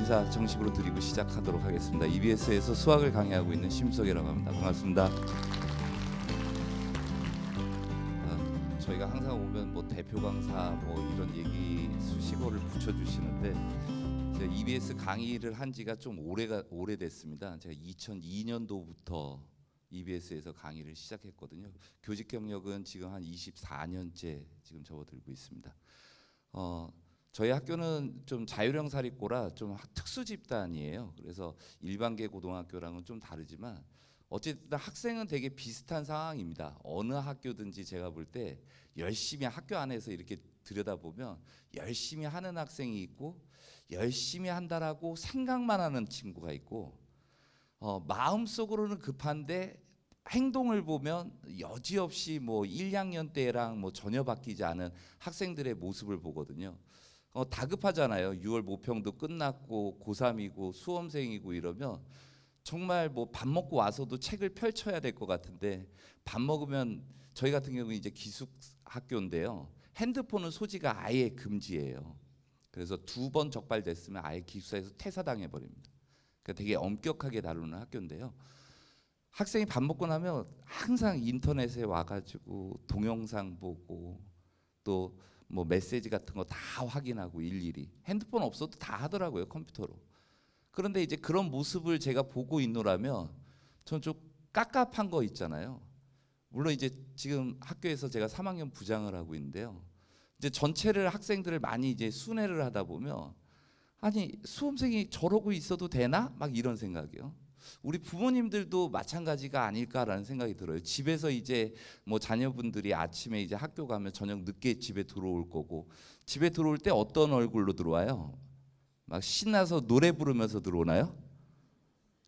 인사 정식으로 드리고 시작하도록 하겠습니다. EBS에서 수학을 강의하고 있는 심석이라고 합니다. 반갑습니다. 저희가 항상 오면 뭐 대표 강사 뭐 이런 얘기 수식어를 붙여주시는데 제가 EBS 강의를 한 지가 좀 오래됐습니다. 제가 2002년도부터 EBS에서 강의를 시작했거든요. 교직 경력은 지금 한 24년째 지금 접어들고 있습니다. 저희 학교는 좀 자율형 사립고라 좀 특수 집단이에요. 그래서 일반계 고등학교랑은 좀 다르지만 어쨌든 학생은 되게 비슷한 상황입니다. 어느 학교든지 제가 볼 때 열심히 학교 안에서 이렇게 들여다보면 열심히 하는 학생이 있고 열심히 한다라고 생각만 하는 친구가 있고 마음속으로는 급한데 행동을 보면 여지없이 뭐 1, 2학년 때랑 뭐 전혀 바뀌지 않은 학생들의 모습을 보거든요. 다급하잖아요. 6월 모평도 끝났고 고3이고 수험생이고 이러면 정말 뭐 밥 먹고 와서도 책을 펼쳐야 될 것 같은데 밥 먹으면 저희 같은 경우는 이제 기숙학교인데요. 핸드폰은 소지가 아예 금지예요. 그래서 2번 적발됐으면 아예 기숙사에서 퇴사당해 버립니다. 그러니까 되게 엄격하게 다루는 학교인데요. 학생이 밥 먹고 나면 항상 인터넷에 와가지고 동영상 보고 또 뭐 메시지 같은 거 다 확인하고 일일이 핸드폰 없어도 다 하더라고요, 컴퓨터로. 그런데 이제 그런 모습을 제가 보고 있노라면 전 좀 깝깝한 거 있잖아요. 물론 이제 지금 학교에서 제가 3학년 부장을 하고 있는데요. 이제 전체를 학생들을 많이 이제 순회를 하다 보면 아니 수험생이 저러고 있어도 되나? 막 이런 생각이요. 우리 부모님들도 마찬가지가 아닐까라는 생각이 들어요. 집에서 이제 뭐 자녀분들이 아침에 이제 학교 가면 저녁 늦게 집에 들어올 거고 집에 들어올 때 어떤 얼굴로 들어와요? 막 신나서 노래 부르면서 들어오나요?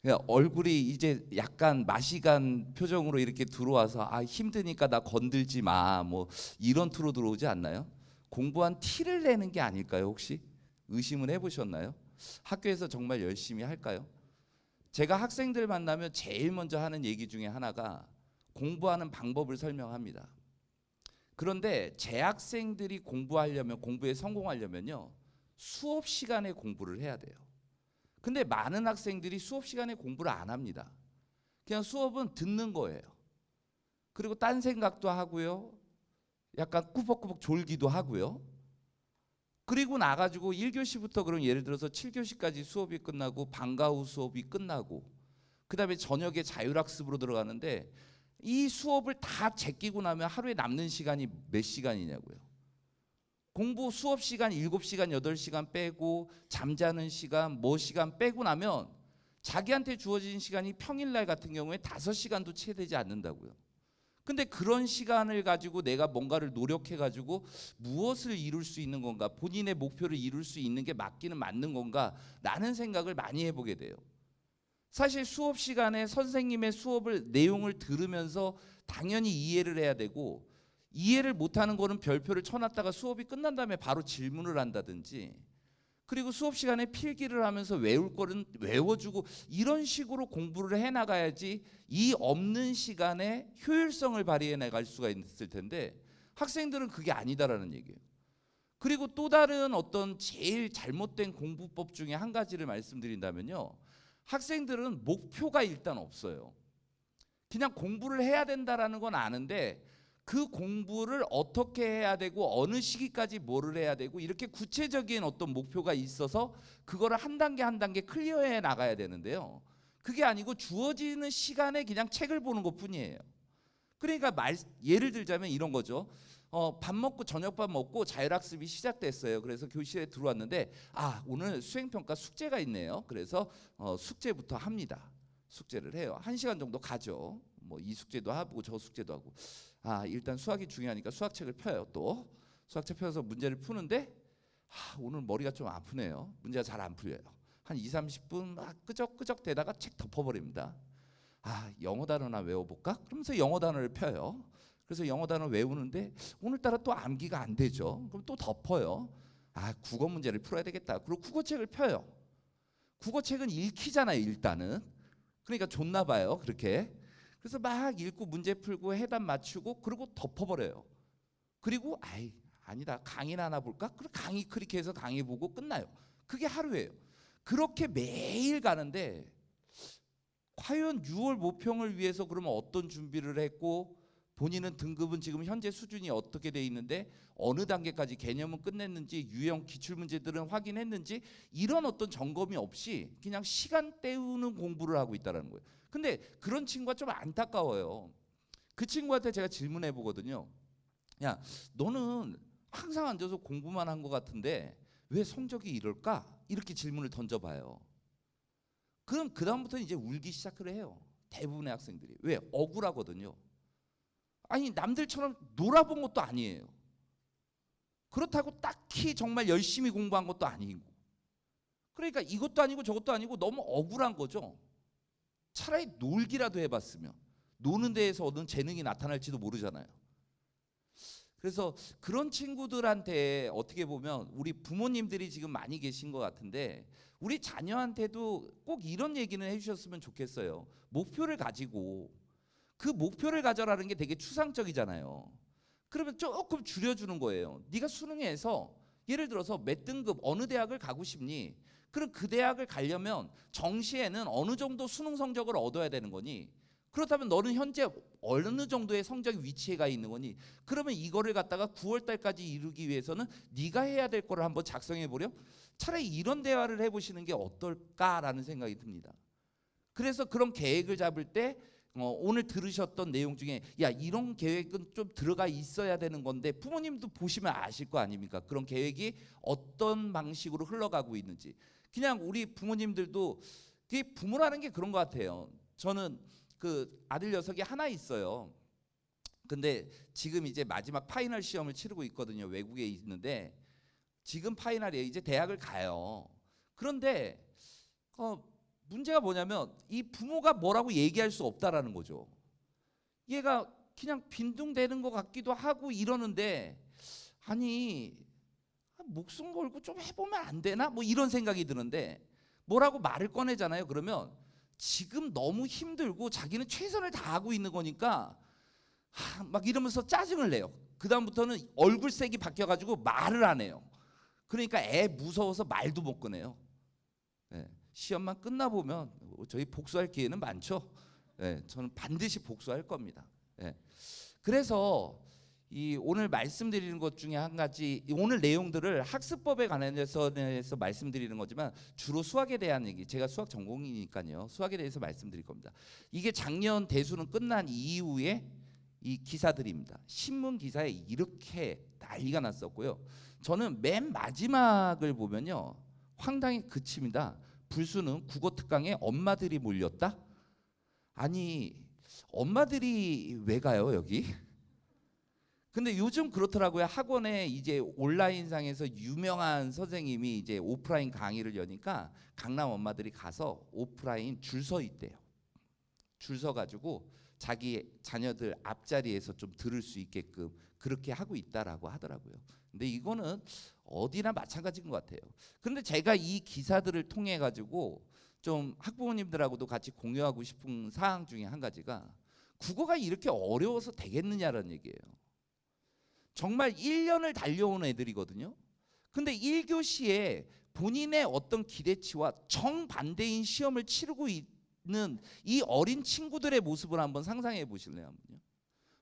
그냥 얼굴이 이제 약간 마시간 표정으로 이렇게 들어와서 아 힘드니까 나 건들지 마 뭐 이런 투로 들어오지 않나요? 공부한 티를 내는 게 아닐까요? 혹시 의심을 해보셨나요? 학교에서 정말 열심히 할까요? 제가 학생들 만나면 제일 먼저 하는 얘기 중에 하나가 공부하는 방법을 설명합니다. 그런데 재학생들이 공부에 성공하려면요 수업 시간에 공부를 해야 돼요. 근데 많은 학생들이 수업 시간에 공부를 안 합니다. 그냥 수업은 듣는 거예요. 그리고 딴 생각도 하고요. 약간 꾸벅꾸벅 졸기도 하고요. 그리고 나가지고 1교시부터 그럼 예를 들어서 7교시까지 수업이 끝나고 방과 후 수업이 끝나고 그 다음에 저녁에 자율학습으로 들어가는데 이 수업을 다 제끼고 나면 하루에 남는 시간이 몇 시간이냐고요. 공부 수업 시간 7시간, 8시간 빼고 잠자는 시간, 시간 빼고 나면 자기한테 주어진 시간이 평일날 같은 경우에 5시간도 채 되지 않는다고요. 근데 그런 시간을 가지고 내가 뭔가를 노력해가지고 무엇을 이룰 수 있는 건가, 본인의 목표를 이룰 수 있는 게 맞기는 맞는 건가 라는 생각을 많이 해보게 돼요. 사실 수업 시간에 선생님의 내용을 들으면서 당연히 이해를 해야 되고 이해를 못하는 거는 별표를 쳐놨다가 수업이 끝난 다음에 바로 질문을 한다든지 그리고 수업 시간에 필기를 하면서 외울 거는 외워주고 이런 식으로 공부를 해나가야지 이 없는 시간에 효율성을 발휘해 나갈 수가 있을 텐데 학생들은 그게 아니다라는 얘기예요. 그리고 또 다른 어떤 제일 잘못된 공부법 중에 한 가지를 말씀드린다면요. 학생들은 목표가 일단 없어요. 그냥 공부를 해야 된다라는 건 아는데 그 공부를 어떻게 해야 되고 어느 시기까지 뭐를 해야 되고 이렇게 구체적인 어떤 목표가 있어서 그거를 한 단계 한 단계 클리어해 나가야 되는데요. 그게 아니고 주어지는 시간에 그냥 책을 보는 것뿐이에요. 그러니까 예를 들자면 이런 거죠. 밥 먹고 저녁밥 먹고 자율학습이 시작됐어요. 그래서 교실에 들어왔는데 오늘 수행평가 숙제가 있네요. 그래서 숙제부터 합니다. 숙제를 해요. 1시간 정도 가죠. 뭐 이 숙제도 하고 저 숙제도 하고 일단 수학이 중요하니까 수학책을 펴요. 또 수학책 펴서 문제를 푸는데 오늘 머리가 좀 아프네요. 문제가 잘 안 풀려요. 한 2, 30분 막 끄적끄적 대다가 책 덮어버립니다. 영어 단어나 외워볼까? 그러면서 영어 단어를 펴요. 그래서 영어 단어 외우는데 오늘따라 또 암기가 안 되죠. 그럼 또 덮어요. 국어 문제를 풀어야 되겠다. 그리고 국어책을 펴요. 국어책은 읽히잖아요, 일단은. 그러니까 좋나 봐요, 그렇게. 그래서 막 읽고 문제 풀고 해답 맞추고 그리고 덮어버려요. 그리고 아니다, 강의나 하나 볼까? 그리고 강의 클릭해서 강의 보고 끝나요. 그게 하루예요. 그렇게 매일 가는데 과연 6월 모평을 위해서 그러면 어떤 준비를 했고, 본인은 등급은 지금 현재 수준이 어떻게 돼 있는데 어느 단계까지 개념은 끝냈는지, 유형 기출문제들은 확인했는지, 이런 어떤 점검이 없이 그냥 시간 때우는 공부를 하고 있다는 거예요. 근데 그런 친구가 좀 안타까워요. 그 친구한테 제가 질문해 보거든요. 야, 너는 항상 앉아서 공부만 한 것 같은데 왜 성적이 이럴까? 이렇게 질문을 던져봐요. 그럼 그 다음부터는 이제 울기 시작을 해요. 대부분의 학생들이. 왜? 억울하거든요. 아니, 남들처럼 놀아본 것도 아니에요. 그렇다고 딱히 정말 열심히 공부한 것도 아니고, 그러니까 이것도 아니고 저것도 아니고 너무 억울한 거죠. 차라리 놀기라도 해봤으면, 노는 데에서 얻은 재능이 나타날지도 모르잖아요. 그래서 그런 친구들한테 어떻게 보면 우리 부모님들이 지금 많이 계신 것 같은데, 우리 자녀한테도 꼭 이런 얘기는 해주셨으면 좋겠어요. 목표를 가지고, 그 목표를 가져라는 게 되게 추상적이잖아요. 그러면 조금 줄여주는 거예요. 네가 수능에서 예를 들어서 몇 등급 어느 대학을 가고 싶니? 그럼 그 대학을 가려면 정시에는 어느 정도 수능 성적을 얻어야 되는 거니? 그렇다면 너는 현재 어느 정도의 성적이 위치에 가 있는 거니? 그러면 이거를 갖다가 9월 달까지 이루기 위해서는 네가 해야 될 거를 한번 작성해 보렴. 차라리 이런 대화를 해보시는 게 어떨까라는 생각이 듭니다. 그래서 그런 계획을 잡을 때 오늘 들으셨던 내용 중에 야, 이런 계획은 좀 들어가 있어야 되는 건데, 부모님도 보시면 아실 거 아닙니까? 그런 계획이 어떤 방식으로 흘러가고 있는지. 그냥 우리 부모님들도, 그게 부모라는 게 그런 것 같아요. 저는 그 아들 녀석이 하나 있어요. 근데 지금 이제 마지막 파이널 시험을 치르고 있거든요. 외국에 있는데 지금 파이널이에요. 이제 대학을 가요. 그런데 문제가 뭐냐면 이 부모가 뭐라고 얘기할 수 없다라는 거죠. 얘가 그냥 빈둥대는 것 같기도 하고 이러는데, 아니, 목숨 걸고 좀 해보면 안 되나? 뭐 이런 생각이 드는데, 뭐라고 말을 꺼내잖아요. 그러면 지금 너무 힘들고 자기는 최선을 다하고 있는 거니까 막 이러면서 짜증을 내요. 그 다음부터는 얼굴색이 바뀌어가지고 말을 안 해요. 그러니까 애 무서워서 말도 못 꺼내요. 네. 시험만 끝나보면 저희 복수할 기회는 많죠. 네. 저는 반드시 복수할 겁니다. 네. 그래서 이 오늘 말씀드리는 것 중에 한 가지, 오늘 내용들을 학습법에 관해서 말씀드리는 거지만 주로 수학에 대한 얘기, 제가 수학 전공이니까요, 수학에 대해서 말씀드릴 겁니다. 이게 작년 대수능 끝난 이후에 이 기사들입니다. 신문 기사에 이렇게 난리가 났었고요. 저는 맨 마지막을 보면요, 황당히 그칩니다. 불수능 국어 특강에 엄마들이 몰렸다? 아니, 엄마들이 왜 가요 여기? 근데 요즘 그렇더라고요. 학원에 이제 온라인상에서 유명한 선생님이 이제 오프라인 강의를 여니까 강남 엄마들이 가서 오프라인 줄 서 있대요. 줄 서 가지고 자기 자녀들 앞자리에서 좀 들을 수 있게끔 그렇게 하고 있다라고 하더라고요. 근데 이거는 어디나 마찬가지인 것 같아요. 그런데 제가 이 기사들을 통해 가지고 좀 학부모님들하고도 같이 공유하고 싶은 사항 중에 한 가지가, 국어가 이렇게 어려워서 되겠느냐라는 얘기예요. 정말 1년을 달려온 애들이거든요. 근데 1교시에 본인의 어떤 기대치와 정반대인 시험을 치르고 있는 이 어린 친구들의 모습을 한번 상상해 보실래요? 한번요.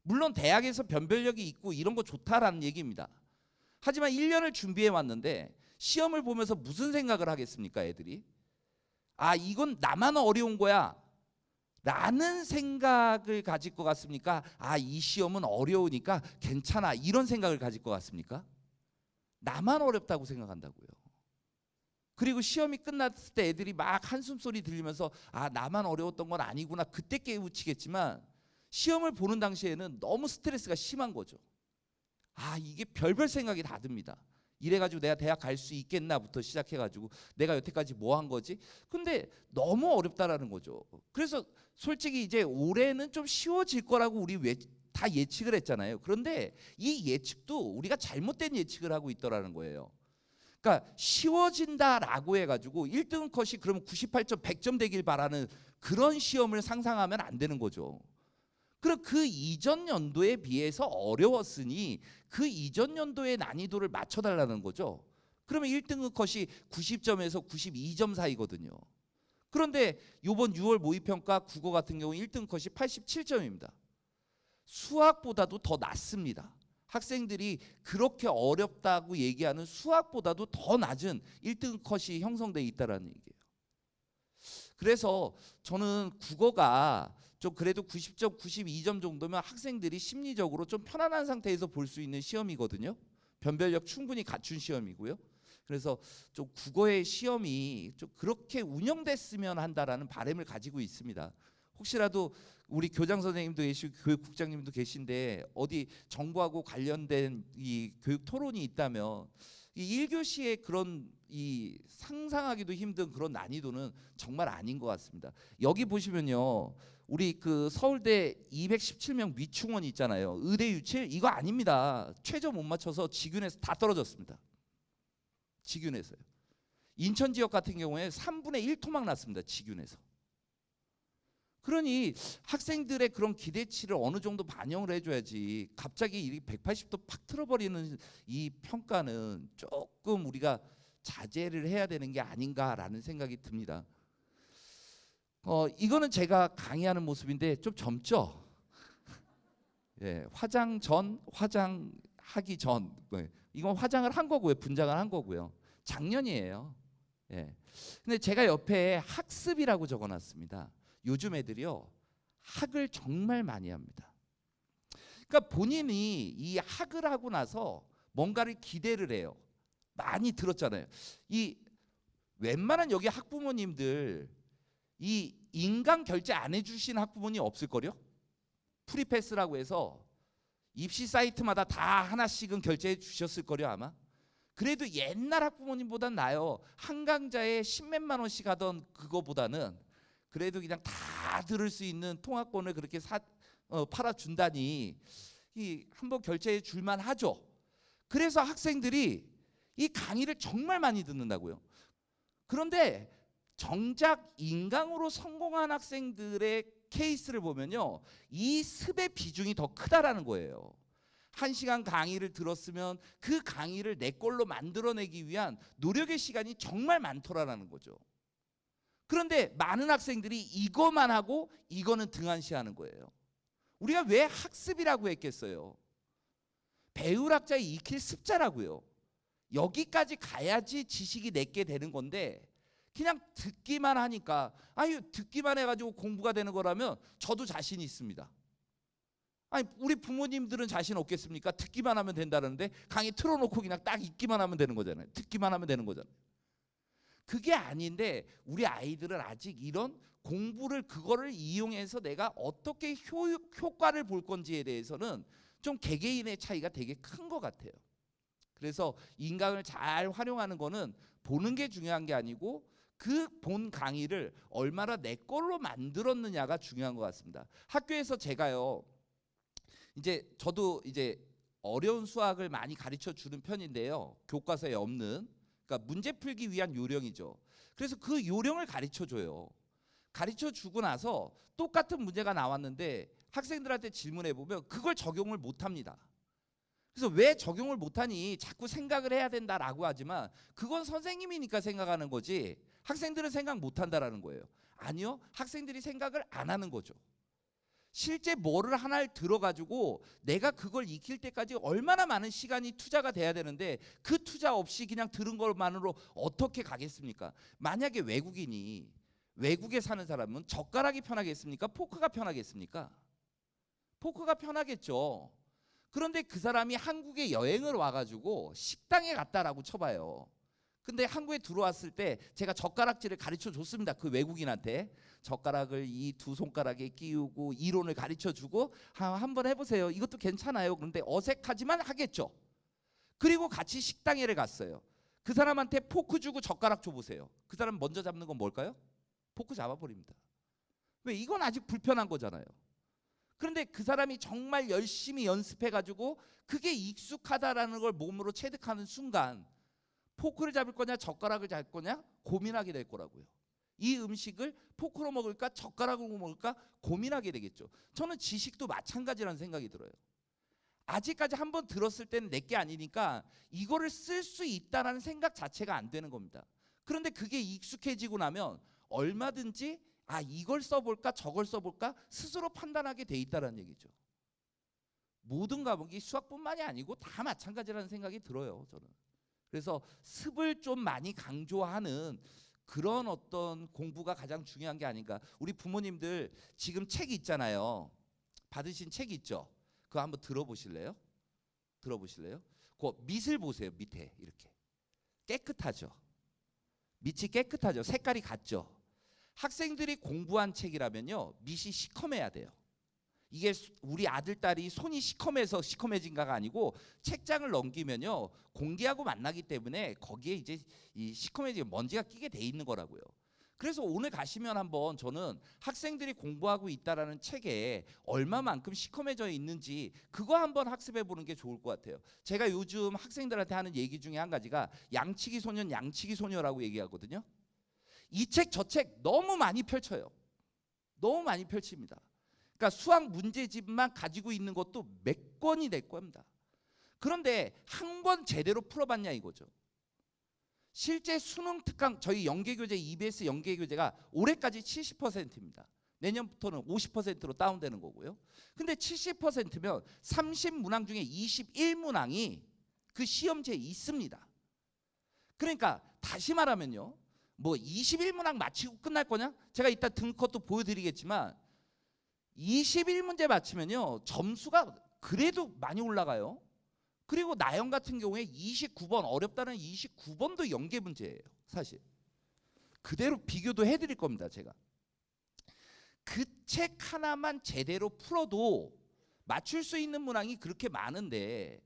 물론 대학에서 변별력이 있고 이런 거 좋다라는 얘기입니다. 하지만 1년을 준비해 왔는데 시험을 보면서 무슨 생각을 하겠습니까, 애들이? 아, 이건 나만 어려운 거야 라는 생각을 가질 것 같습니까? 아, 이 시험은 어려우니까 괜찮아 이런 생각을 가질 것 같습니까? 나만 어렵다고 생각한다고요. 그리고 시험이 끝났을 때 애들이 막 한숨 소리 들리면서 아, 나만 어려웠던 건 아니구나 그때 깨우치겠지만, 시험을 보는 당시에는 너무 스트레스가 심한 거죠. 아, 이게 별별 생각이 다 듭니다. 이래가지고 내가 대학 갈 수 있겠나부터 시작해가지고 내가 여태까지 뭐 한 거지? 근데 너무 어렵다라는 거죠. 그래서 솔직히 이제 올해는 좀 쉬워질 거라고 우리 다 예측을 했잖아요. 그런데 이 예측도 우리가 잘못된 예측을 하고 있더라는 거예요. 그러니까 쉬워진다라고 해가지고 1등 컷이 그러면 98점 100점 되길 바라는 그런 시험을 상상하면 안 되는 거죠. 그럼 그 이전 연도에 비해서 어려웠으니 그 이전 연도의 난이도를 맞춰달라는 거죠. 그러면 1등급 컷이 90점에서 92점 사이거든요. 그런데 이번 6월 모의평가 국어 같은 경우 1등급 컷이 87점입니다. 수학보다도 더 낮습니다. 학생들이 그렇게 어렵다고 얘기하는 수학보다도 더 낮은 1등급 컷이 형성돼 있다는 얘기예요. 그래서 저는 국어가 좀 그래도 90점, 92점 정도면 학생들이 심리적으로 좀 편안한 상태에서 볼 수 있는 시험이거든요. 변별력 충분히 갖춘 시험이고요. 그래서 좀 국어의 시험이 좀 그렇게 운영됐으면 한다라는 바람을 가지고 있습니다. 혹시라도 우리 교장 선생님도 계시고 교육국장님도 계신데 어디 정부하고 관련된 이 교육 토론이 있다면 이 1교시의 그런 이 상상하기도 힘든 그런 난이도는 정말 아닌 것 같습니다. 여기 보시면요, 우리 그 서울대 217명 미충원 있잖아요. 의대 유칠 이거 아닙니다. 최저 못 맞춰서 직윤에서 다 떨어졌습니다. 직윤에서요. 인천 지역 같은 경우에 3분의 1 토막 났습니다. 직윤에서. 그러니 학생들의 그런 기대치를 어느 정도 반영을 해줘야지 갑자기 180도 팍 틀어버리는 이 평가는 조금 우리가 자제를 해야 되는 게 아닌가라는 생각이 듭니다. 이거는 제가 강의하는 모습인데 좀 젊죠? 예, 화장 전, 화장하기 전. 이건 화장을 한 거고요, 분장을 한 거고요. 작년이에요. 예. 근데 제가 옆에 학습이라고 적어놨습니다. 요즘 애들이요, 학을 정말 많이 합니다. 그러니까 본인이 이 학을 하고 나서 뭔가를 기대를 해요. 많이 들었잖아요. 이 웬만한 여기 학부모님들 이 인강 결제 안 해주신 학부모님 없을걸요? 프리패스라고 해서 입시 사이트마다 다 하나씩은 결제해 주셨을 거요 아마. 그래도 옛날 학부모님보단 나아요. 한 강좌에 10몇만 원씩 하던 그거보다는 그래도 그냥 다 들을 수 있는 통학권을 그렇게 팔아준다니 이 한번 결제해 줄만 하죠. 그래서 학생들이 이 강의를 정말 많이 듣는다고요. 그런데 정작 인강으로 성공한 학생들의 케이스를 보면요, 이 습의 비중이 더 크다라는 거예요. 1시간 강의를 들었으면 그 강의를 내 걸로 만들어내기 위한 노력의 시간이 정말 많더라라는 거죠. 그런데 많은 학생들이 이거만 하고 이거는 등한시하는 거예요. 우리가 왜 학습이라고 했겠어요? 배울 학자의 익힐 습자라고요. 여기까지 가야지 지식이 내게 되는 건데 그냥 듣기만 하니까, 아유 듣기만 해가지고 공부가 되는 거라면 저도 자신이 있습니다. 아니 우리 부모님들은 자신 없겠습니까? 듣기만 하면 된다는데 강의 틀어놓고 그냥 딱 읽기만 하면 되는 거잖아요. 듣기만 하면 되는 거잖아요. 그게 아닌데 우리 아이들은 아직 이런 공부를 그거를 이용해서 내가 어떻게 효과를 볼 건지에 대해서는 좀 개개인의 차이가 되게 큰 것 같아요. 그래서 인강을 잘 활용하는 거는 보는 게 중요한 게 아니고 그 본 강의를 얼마나 내 걸로 만들었느냐가 중요한 것 같습니다. 학교에서 제가요, 이제 저도 이제 어려운 수학을 많이 가르쳐 주는 편인데요. 교과서에 없는, 그러니까 문제 풀기 위한 요령이죠. 그래서 그 요령을 가르쳐 줘요. 가르쳐 주고 나서 똑같은 문제가 나왔는데 학생들한테 질문해 보면 그걸 적용을 못 합니다. 그래서 왜 적용을 못하니 자꾸 생각을 해야 된다라고 하지만 그건 선생님이니까 생각하는 거지 학생들은 생각 못한다라는 거예요. 아니요, 학생들이 생각을 안 하는 거죠. 실제 뭐를 하나를 들어가지고 내가 그걸 익힐 때까지 얼마나 많은 시간이 투자가 돼야 되는데 그 투자 없이 그냥 들은 것만으로 어떻게 가겠습니까? 만약에 외국인이 외국에 사는 사람은 젓가락이 편하겠습니까? 포크가 편하겠습니까? 포크가 편하겠죠. 그런데 그 사람이 한국에 여행을 와가지고 식당에 갔다라고 쳐봐요. 근데 한국에 들어왔을 때 제가 젓가락질을 가르쳐 줬습니다. 그 외국인한테 젓가락을 이 두 손가락에 끼우고 이론을 가르쳐 주고 한번 해보세요. 이것도 괜찮아요. 그런데 어색하지만 하겠죠. 그리고 같이 식당에를 갔어요. 그 사람한테 포크 주고 젓가락 줘보세요. 그 사람 먼저 잡는 건 뭘까요? 포크 잡아버립니다. 왜? 이건 아직 불편한 거잖아요. 그런데 그 사람이 정말 열심히 연습해가지고 그게 익숙하다라는 걸 몸으로 체득하는 순간 포크를 잡을 거냐 젓가락을 잡을 거냐 고민하게 될 거라고요. 이 음식을 포크로 먹을까 젓가락으로 먹을까 고민하게 되겠죠. 저는 지식도 마찬가지라는 생각이 들어요. 아직까지 한번 들었을 때는 내게 아니니까 이거를 쓸 수 있다라는 생각 자체가 안 되는 겁니다. 그런데 그게 익숙해지고 나면 얼마든지 이걸 써볼까 저걸 써볼까 스스로 판단하게 돼 있다는 얘기죠. 모든 과목이 수학뿐만이 아니고 다 마찬가지라는 생각이 들어요, 저는. 그래서 습을 좀 많이 강조하는 그런 어떤 공부가 가장 중요한 게 아닌가. 우리 부모님들 지금 책 있잖아요. 받으신 책 있죠? 그거 한번 들어보실래요? 들어보실래요? 그 밑을 보세요. 밑에 이렇게 깨끗하죠. 밑이 깨끗하죠. 색깔이 같죠. 학생들이 공부한 책이라면요, 밑이 시커매야 돼요. 이게 우리 아들 딸이 손이 시커매서 시커매진가가 아니고 책장을 넘기면요 공기하고 만나기 때문에 거기에 이제 이 시커매진 먼지가 끼게 돼 있는 거라고요. 그래서 오늘 가시면 한번 저는 학생들이 공부하고 있다라는 책에 얼마만큼 시커매져 있는지 그거 한번 학습해 보는 게 좋을 것 같아요. 제가 요즘 학생들한테 하는 얘기 중에 한 가지가 양치기 소년, 양치기 소녀라고 얘기하거든요. 이 책 저 책 너무 많이 펼쳐요. 너무 많이 펼칩니다. 그러니까 수학 문제집만 가지고 있는 것도 몇 권이 될 겁니다. 그런데 한 번 제대로 풀어봤냐 이거죠. 실제 수능 특강 저희 연계교재 EBS 연계교재가 올해까지 70%입니다. 내년부터는 50%로 다운되는 거고요. 근데 70%면 30문항 중에 21문항이 그 시험지에 있습니다. 그러니까 다시 말하면요, 뭐 21문항 마치고 끝날 거냐? 제가 이따 등컷도 보여드리겠지만 21문제 맞히면요 점수가 그래도 많이 올라가요. 그리고 나영 같은 경우에 29번 어렵다는 29번도 연계 문제예요. 사실 그대로 비교도 해드릴 겁니다. 제가 그 책 하나만 제대로 풀어도 맞출 수 있는 문항이 그렇게 많은데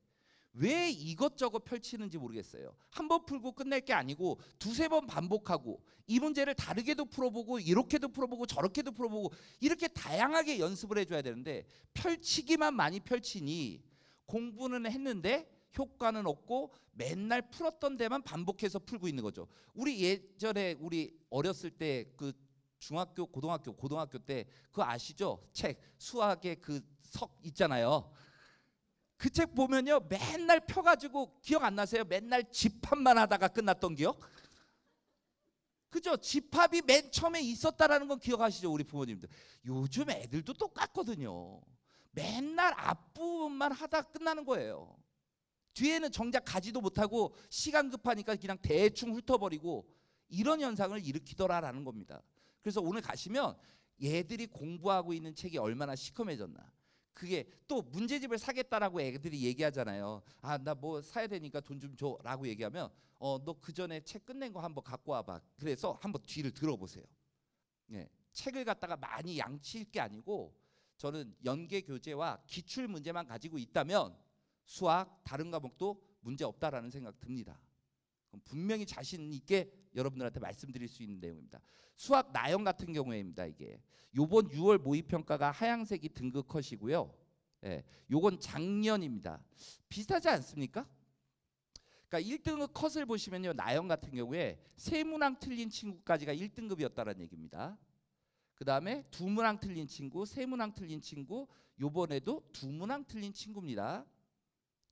왜 이것저것 펼치는지 모르겠어요. 한 번 풀고 끝낼 게 아니고 두세 번 반복하고 이 문제를 다르게도 풀어보고 이렇게도 풀어보고 저렇게도 풀어보고 이렇게 다양하게 연습을 해줘야 되는데 펼치기만 많이 펼치니 공부는 했는데 효과는 없고 맨날 풀었던 데만 반복해서 풀고 있는 거죠. 우리 예전에 우리 어렸을 때 그 중학교 고등학교 때 그거 아시죠? 책 수학의 그 석 있잖아요. 그 책 보면요 맨날 펴가지고 기억 안 나세요? 맨날 집합만 하다가 끝났던 기억? 그죠? 집합이 맨 처음에 있었다라는 건 기억하시죠? 우리 부모님들. 요즘 애들도 똑같거든요. 맨날 앞부분만 하다 끝나는 거예요. 뒤에는 정작 가지도 못하고 시간 급하니까 그냥 대충 훑어버리고 이런 현상을 일으키더라라는 겁니다. 그래서 오늘 가시면 얘들이 공부하고 있는 책이 얼마나 시커매졌나. 그게 또 문제집을 사겠다라고 애들이 얘기하잖아요. 나 뭐 사야 되니까 돈 좀 줘라고 얘기하면 너 그 전에 책 끝낸 거 한번 갖고 와봐. 그래서 한번 뒤를 들어보세요. 네, 책을 갖다가 많이 양치일 게 아니고 저는 연계 교재와 기출 문제만 가지고 있다면 수학 다른 과목도 문제 없다라는 생각 듭니다. 그럼 분명히 자신 있게 여러분들한테 말씀드릴 수 있는 내용입니다. 수학 나영 같은 경우에입니다. 이게 요번 6월 모의평가가 하양색이 등급 컷이고요. 예, 요건 작년입니다. 비슷하지 않습니까? 그러니까 1등급 컷을 보시면요, 나영 같은 경우에 세 문항 틀린 친구까지가 1등급이었다는 얘기입니다. 그 다음에 두 문항 틀린 친구, 세 문항 틀린 친구, 요번에도 두 문항 틀린 친구입니다.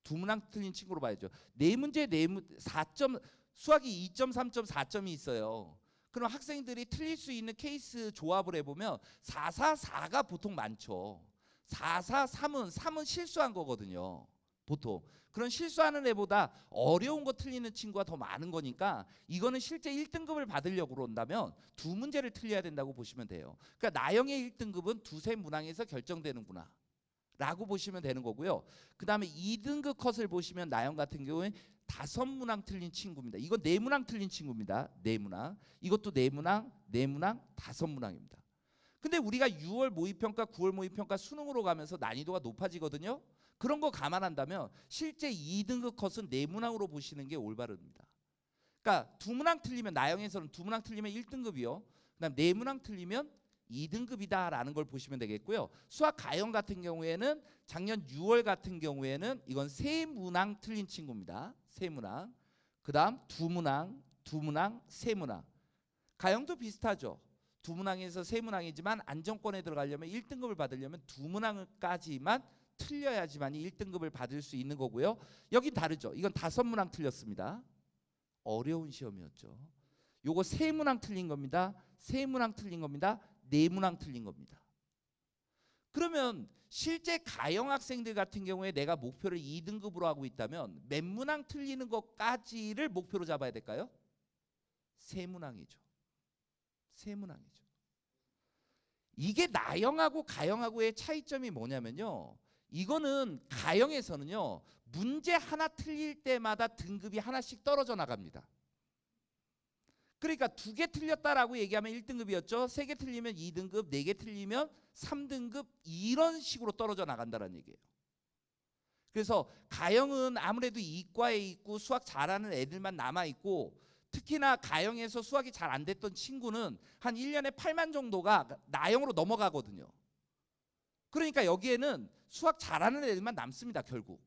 두 문항 틀린 친구로 봐야죠. 네 문제 4점, 수학이 2점, 3점, 4점이 있어요. 그럼 학생들이 틀릴 수 있는 케이스 조합을 해보면 4, 4, 4가 보통 많죠. 4, 4, 3은 실수한 거거든요. 보통. 그런 실수하는 애보다 어려운 거 틀리는 친구가 더 많은 거니까 이거는 실제 1등급을 받으려고 그런다면 두 문제를 틀려야 된다고 보시면 돼요. 그러니까 나영의 1등급은 두세 문항에서 결정되는구나 라고 보시면 되는 거고요. 그 다음에 2등급 컷을 보시면 나영 같은 경우에 5문항 틀린 친구입니다. 이건 4문항 틀린 친구입니다. 4문항. 이것도 4문항, 4문항, 5문항입니다. 근데 우리가 6월 모의평가, 9월 모의평가 수능으로 가면서 난이도가 높아지거든요. 그런 거 감안한다면 실제 2등급 컷은 4문항으로 보시는 게 올바릅니다. 그러니까 2문항 틀리면 나영에서는 2문항 틀리면 1등급이요. 그다음 4문항 틀리면 2등급이다라는 걸 보시면 되겠고요. 수학 가형 같은 경우에는 작년 6월 같은 경우에는 이건 3문항 틀린 친구입니다. 3문항. 그다음 2문항, 2문항, 3문항. 가형도 비슷하죠. 2문항에서 3문항이지만 안정권에 들어가려면 1등급을 받으려면 2문항까지만 틀려야지만 1등급을 받을 수 있는 거고요. 여긴 다르죠. 이건 5문항 틀렸습니다. 어려운 시험이었죠. 요거 3문항 틀린 겁니다. 3문항 틀린 겁니다. 4문항 틀린 겁니다. 그러면 실제 가형 학생들 같은 경우에 내가 목표를 2등급으로 하고 있다면 몇 문항 틀리는 것까지를 목표로 잡아야 될까요? 3문항이죠. 3문항이죠. 이게 나형하고 가형하고의 차이점이 뭐냐면요. 이거는 가형에서는요. 문제 하나 틀릴 때마다 등급이 하나씩 떨어져 나갑니다. 그러니까 2개 틀렸다라고 얘기하면 1등급이었죠. 3개 틀리면 2등급, 4개 틀리면 3등급 이런 식으로 떨어져 나간다는 얘기예요. 그래서 가형은 아무래도 이과에 있고 수학 잘하는 애들만 남아있고 특히나 가형에서 수학이 잘 안 됐던 친구는 한 1년에 8만 정도가 나형으로 넘어가거든요. 그러니까 여기에는 수학 잘하는 애들만 남습니다. 결국.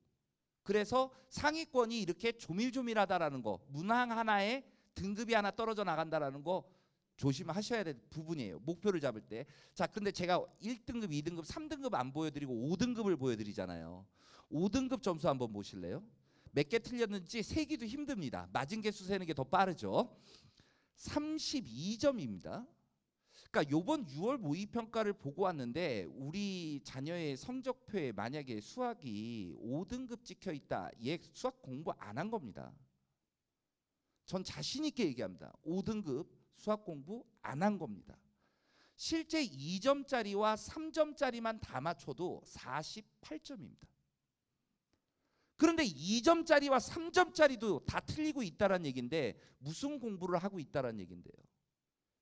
그래서 상위권이 이렇게 조밀조밀하다라는 거, 문항 하나에 등급이 하나 떨어져 나간다라는 거 조심하셔야 될 부분이에요. 목표를 잡을 때. 자, 근데 제가 1등급, 2등급, 3등급 안 보여드리고 5등급을 보여드리잖아요. 5등급 점수 한번 보실래요? 몇 개 틀렸는지 세기도 힘듭니다. 맞은 개수 세는 게 더 빠르죠. 32점입니다. 그러니까 요번 6월 모의평가를 보고 왔는데 우리 자녀의 성적표에 만약에 수학이 5등급 찍혀 있다. 얘 수학 공부 안 한 겁니다. 전 자신 있게 얘기합니다. 5등급 수학 공부 안 한 겁니다. 실제 2점짜리와 3점짜리만 다 맞춰도 48점입니다. 그런데 2점짜리와 3점짜리도 다 틀리고 있다는 얘기인데 무슨 공부를 하고 있다는 얘기인데요.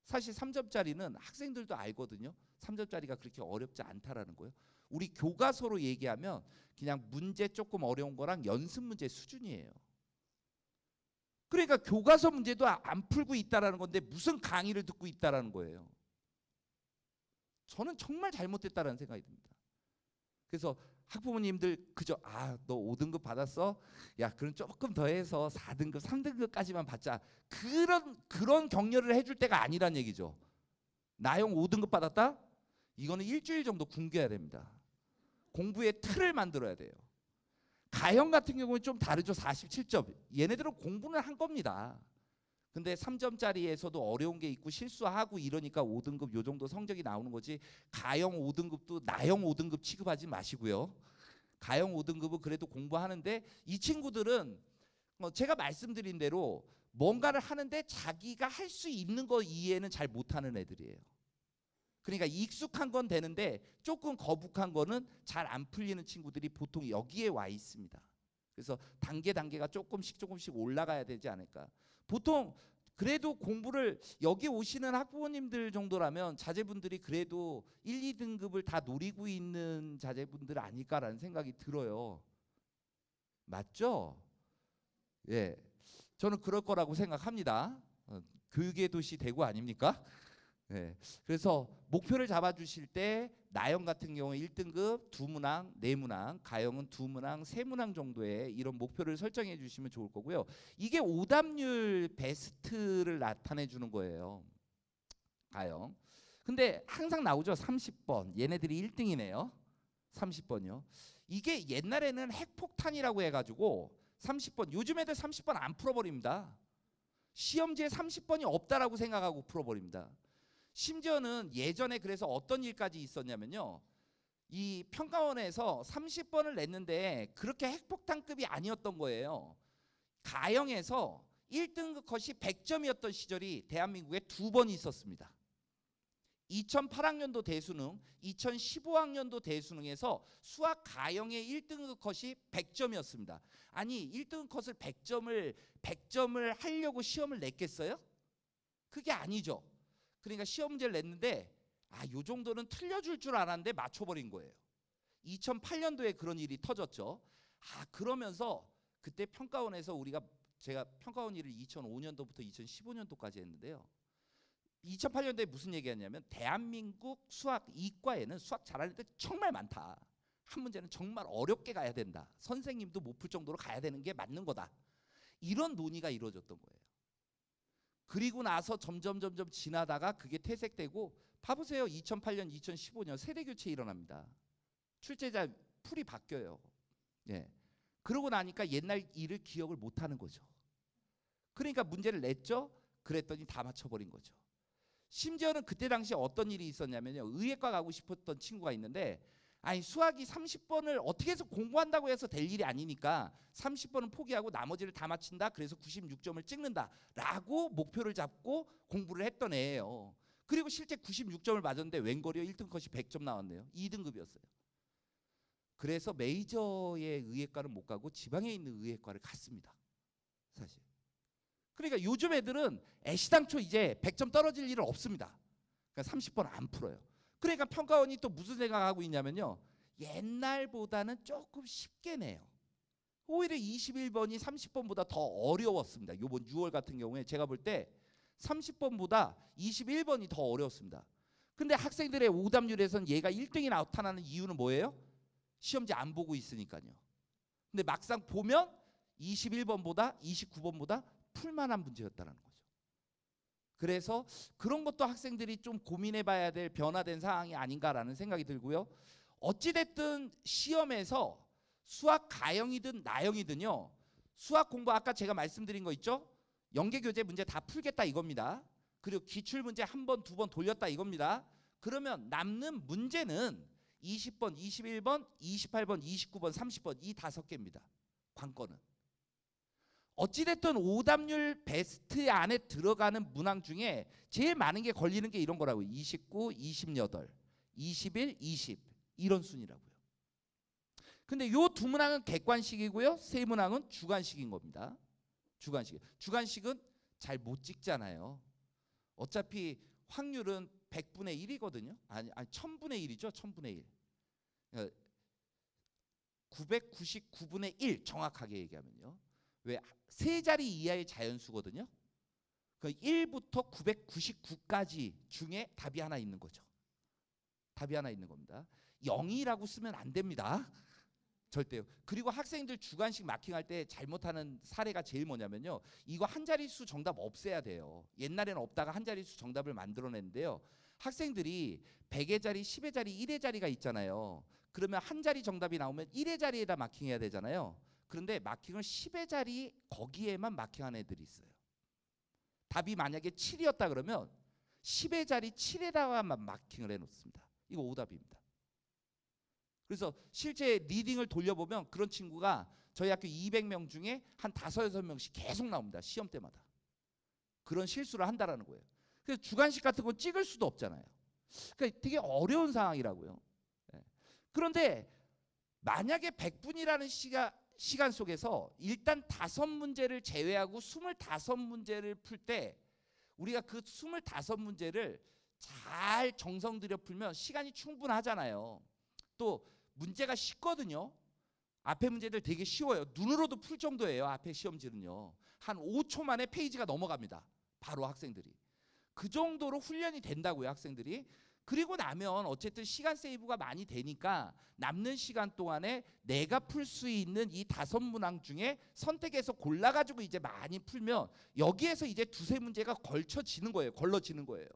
사실 3점짜리는 학생들도 알거든요. 3점짜리가 그렇게 어렵지 않다라는 거예요. 우리 교과서로 얘기하면 그냥 문제 조금 어려운 거랑 연습 문제 수준이에요. 그러니까 교과서 문제도 안 풀고 있다라는 건데 무슨 강의를 듣고 있다라는 거예요. 저는 정말 잘못됐다라는 생각이 듭니다. 그래서 학부모님들 그저 너 5등급 받았어? 야, 그럼 조금 더 해서 4등급, 3등급까지만 받자. 그런 격려를 해줄 때가 아니란 얘기죠. 나형 5등급 받았다? 이거는 일주일 정도 굶겨야 됩니다. 공부의 틀을 만들어야 돼요. 가형 같은 경우는 좀 다르죠. 47점. 얘네들은 공부는 한 겁니다. 근데 3점짜리에서도 어려운 게 있고 실수하고 이러니까 5등급 요 정도 성적이 나오는 거지. 가형 5등급도 나형 5등급 취급하지 마시고요. 가형 5등급은 그래도 공부하는데 이 친구들은 제가 말씀드린 대로 뭔가를 하는데 자기가 할 수 있는 거 이해는 잘 못하는 애들이에요. 그러니까 익숙한 건 되는데 조금 거북한 거는 잘 안 풀리는 친구들이 보통 여기에 와 있습니다. 그래서 단계가 조금씩 올라가야 되지 않을까. 보통 그래도 공부를 여기 오시는 학부모님들 정도라면 자제분들이 그래도 1, 2등급을 다 노리고 있는 자제분들 아닐까라는 생각이 들어요. 맞죠? 예, 저는 그럴 거라고 생각합니다. 교육의 도시 대구 아닙니까? 네. 그래서 목표를 잡아주실 때 나형 같은 경우 1등급 2문항, 4문항, 가형은 2문항, 3문항 정도의 이런 목표를 설정해 주시면 좋을 거고요. 이게 오답률 베스트를 나타내 주는 거예요. 가형. 근데 항상 나오죠. 30번. 얘네들이 1등이네요. 30번이요. 이게 옛날에는 핵폭탄이라고 해가지고 30번. 요즘 애들 30번 안 풀어버립니다. 시험지에 30번이 없다라고 생각하고 풀어버립니다. 심지어는 예전에 그래서 어떤 일까지 있었냐면요. 이 평가원에서 30번을 냈는데 그렇게 핵폭탄급이 아니었던 거예요. 가형에서 1등급 컷이 100점이었던 시절이 대한민국에 2번 있었습니다. 2008학년도 대수능, 2015학년도 대수능에서 수학 가형의 1등급 컷이 100점이었습니다. 아니 1등급 컷을 100점을 하려고 시험을 냈겠어요? 그게 아니죠. 그러니까 시험 문제를 냈는데 요 정도는 틀려줄 줄 알았는데 맞춰버린 거예요. 2008년도에 그런 일이 터졌죠. 그러면서 그때 평가원에서 제가 평가원 일을 2005년도부터 2015년도까지 했는데요. 2008년도에 무슨 얘기했냐면 대한민국 수학 이과에는 수학 잘하는 애들 정말 많다. 한 문제는 정말 어렵게 가야 된다. 선생님도 못 풀 정도로 가야 되는 게 맞는 거다. 이런 논의가 이루어졌던 거예요. 그리고 나서 점점 지나다가 그게 퇴색되고 봐보세요. 2008년, 2015년 세대교체 일어납니다. 출제자 풀이 바뀌어요. 예. 그러고 나니까 옛날 일을 기억을 못 하는 거죠. 그러니까 문제를 냈죠. 그랬더니 다 맞춰버린 거죠. 심지어는 그때 당시에 어떤 일이 있었냐면요. 의예과 가고 싶었던 친구가 있는데 아니 수학이 30번을 어떻게 해서 공부한다고 해서 될 일이 아니니까 30번은 포기하고 나머지를 다 맞춘다. 그래서 96점을 찍는다라고 목표를 잡고 공부를 했던 애예요. 그리고 실제 96점을 맞았는데 웬걸이요? 1등 컷이 100점 나왔네요. 2등급이었어요. 그래서 메이저의 의예과를 못 가고 지방에 있는 의예과를 갔습니다. 사실. 그러니까 요즘 애들은 애시당초 이제 100점 떨어질 일은 없습니다. 그러니까 30번 안 풀어요. 그러니까 평가원이 또 무슨 생각하고 있냐면요. 옛날보다는 조금 쉽게 내요. 오히려 21번이 30번보다 더 어려웠습니다. 이번 6월 같은 경우에 제가 볼 때 30번보다 21번이 더 어려웠습니다. 근데 학생들의 오답률에선 얘가 1등이 나타나는 이유는 뭐예요? 시험지 안 보고 있으니까요. 근데 막상 보면 21번보다 29번보다 풀만한 문제였다는 거죠. 그래서 그런 것도 학생들이 좀 고민해 봐야 될 변화된 상황이 아닌가라는 생각이 들고요. 어찌됐든 시험에서 수학 가형이든 나형이든요. 수학 공부 아까 제가 말씀드린 거 있죠? 연계교재 문제 다 풀겠다 이겁니다. 그리고 기출문제 한 번, 두 번 돌렸다 이겁니다. 그러면 남는 문제는 20번, 21번, 28번, 29번, 30번 이 5개입니다. 관건은. 어찌됐든 오답률 베스트 안에 들어가는 문항 중에 제일 많은 게 걸리는 게 이런 거라고요. 29, 28, 21, 20 이런 순이라고요. 근데 요 두 문항은 객관식이고요. 세 문항은 주관식인 겁니다. 주관식. 주관식은 잘 못 찍잖아요. 어차피 확률은 100분의 1이거든요. 아니 1000분의 1이죠. 1000분의 1. 999분의 1 정확하게 얘기하면요. 왜 세 자리 이하의 자연수거든요. 그 1부터 999까지 중에 답이 하나 있는 거죠. 답이 하나 있는 겁니다. 0이라고 쓰면 안 됩니다. 절대요. 그리고 학생들 주관식 마킹할 때 잘못하는 사례가 제일 뭐냐면요. 이거 한 자릿수 정답 없애야 돼요. 옛날에는 없다가 한 자릿수 정답을 만들어냈는데요. 학생들이 100의 자리, 10의 자리, 1의 자리가 있잖아요. 그러면 한 자리 정답이 나오면 1의 자리에다 마킹해야 되잖아요. 그런데 마킹을 10의 자리 거기에만 마킹한 애들이 있어요. 답이 만약에 7이었다 그러면 10의 자리 7에다가만 마킹을 해놓습니다. 이거 오답입니다. 그래서 실제 리딩을 돌려보면 그런 친구가 저희 학교 200명 중에 한 5, 6명씩 계속 나옵니다. 시험 때마다. 그런 실수를 한다라는 거예요. 그래서 주관식 같은 건 찍을 수도 없잖아요. 그러니까 되게 어려운 상황이라고요. 그런데 만약에 100분이라는 시간 속에서 일단 5문제를 제외하고 25문제를 풀 때 우리가 그 25문제를 잘 정성 들여 풀면 시간이 충분하잖아요. 또 문제가 쉽거든요. 앞에 문제들 되게 쉬워요. 눈으로도 풀 정도예요. 앞에 시험지는요. 한 5초 만에 페이지가 넘어갑니다. 바로 학생들이. 그 정도로 훈련이 된다고요. 학생들이. 그리고 나면 어쨌든 시간 세이브가 많이 되니까 남는 시간 동안에 내가 풀 수 있는 이 5문항 중에 선택해서 골라가지고 이제 많이 풀면 여기에서 이제 2, 3문제가 걸쳐지는 거예요. 걸러지는 거예요.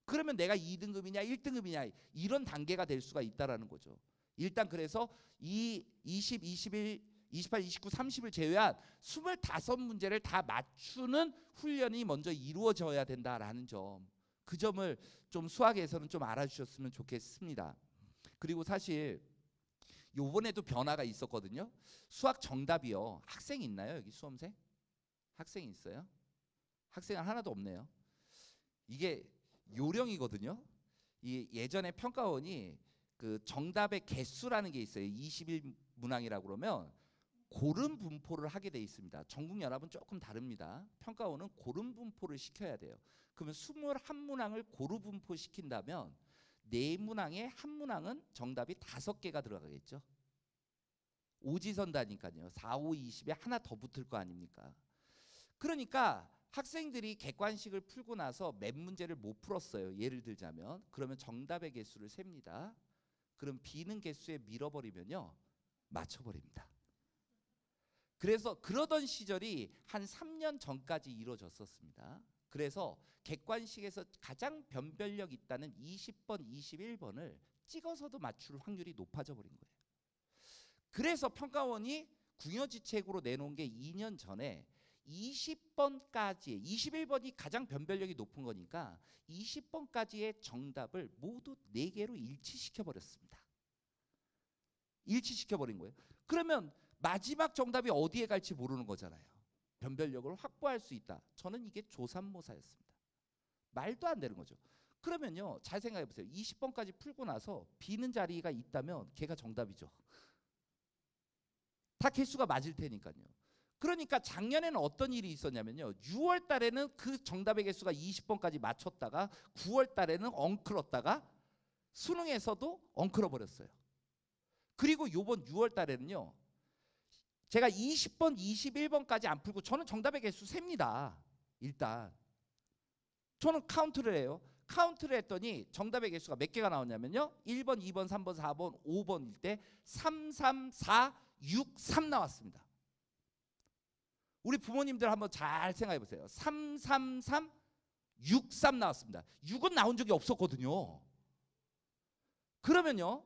그러면 내가 2등급이냐 1등급이냐 이런 단계가 될 수가 있다라는 거죠. 일단 그래서 이 20, 21, 28, 29, 30을 제외한 25문제를 다 맞추는 훈련이 먼저 이루어져야 된다라는 점. 그 점을 좀 수학에서는 좀 알아주셨으면 좋겠습니다. 그리고 사실 요번에도 변화가 있었거든요. 수학 정답이요. 학생 있나요? 여기 수험생? 학생 있어요? 학생은 하나도 없네요. 이게 요령이거든요. 이 예전에 평가원이 그 정답의 개수라는 게 있어요. 21문항이라고 그러면 고름 분포를 하게 돼 있습니다. 전국 연합은 조금 다릅니다. 평가원은 고름 분포를 시켜야 돼요. 그러면 21문항을 고루 분포시킨다면 4문항에 한 문항은 정답이 5개가 들어가겠죠. 오지선다니까요. 4, 5, 20에 하나 더 붙을 거 아닙니까? 그러니까 학생들이 객관식을 풀고 나서 몇 문제를 못 풀었어요. 예를 들자면 그러면 정답의 개수를 셉니다. 그럼 비는 개수에 밀어버리면요. 맞춰버립니다. 그래서 그러던 시절이 한 3년 전까지 이루어졌었습니다. 그래서 객관식에서 가장 변별력 있다는 20번, 21번을 찍어서도 맞출 확률이 높아져 버린 거예요. 그래서 평가원이 궁여지책으로 내놓은 게 2년 전에 20번까지 21번이 가장 변별력이 높은 거니까 20번까지의 정답을 모두 4개로 일치시켜 버렸습니다. 일치시켜 버린 거예요. 그러면 마지막 정답이 어디에 갈지 모르는 거잖아요. 변별력을 확보할 수 있다. 저는 이게 조삼모사였습니다. 말도 안 되는 거죠. 그러면요, 잘 생각해 보세요. 20번까지 풀고 나서 비는 자리가 있다면 걔가 정답이죠. 다 개수가 맞을 테니까요. 그러니까 작년에는 어떤 일이 있었냐면요, 6월 달에는 그 정답의 개수가 20번까지 맞췄다가 9월 달에는 엉클었다가 수능에서도 엉클어 버렸어요. 그리고 요번 6월 달에는요, 제가 20번, 21번까지 안 풀고, 저는 정답의 개수 셉니다. 일단 저는 카운트를 해요. 카운트를 했더니 정답의 개수가 몇 개가 나왔냐면요, 1번, 2번, 3번, 4번, 5번일 때 3, 3, 4, 6, 3 나왔습니다. 우리 부모님들 한번 잘 생각해 보세요. 3, 3, 3, 6, 3 나왔습니다. 6은 나온 적이 없었거든요. 그러면요,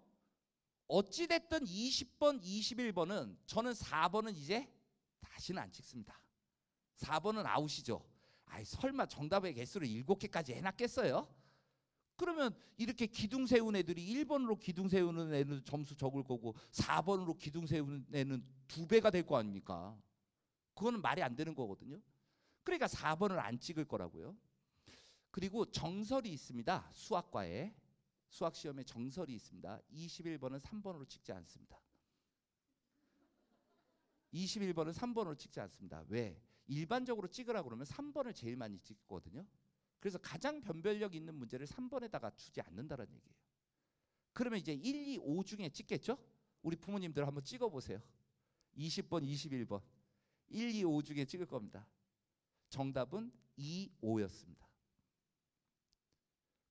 어찌됐든 20번, 21번은, 저는 4번은 이제 다시는 안 찍습니다. 4번은 아웃이죠. 아이, 설마 정답의 개수를 7개까지 해놨겠어요? 그러면 이렇게 기둥 세운 애들이 1번으로 기둥 세우는 애는 점수 적을 거고 4번으로 기둥 세우는 애는 2배가 될 거 아닙니까? 그거는 말이 안 되는 거거든요. 그러니까 4번을 안 찍을 거라고요. 그리고 정설이 있습니다. 수학과에. 수학 시험에 정설이 있습니다. 21번은 3번으로 찍지 않습니다. 21번은 3번으로 찍지 않습니다. 왜? 일반적으로 찍으라 그러면 3번을 제일 많이 찍거든요. 그래서 가장 변별력 있는 문제를 3번에다가 주지 않는다는 얘기예요. 그러면 이제 1, 2, 5 중에 찍겠죠? 우리 부모님들 한번 찍어보세요. 20번, 21번. 1, 2, 5 중에 찍을 겁니다. 정답은 2, 5였습니다.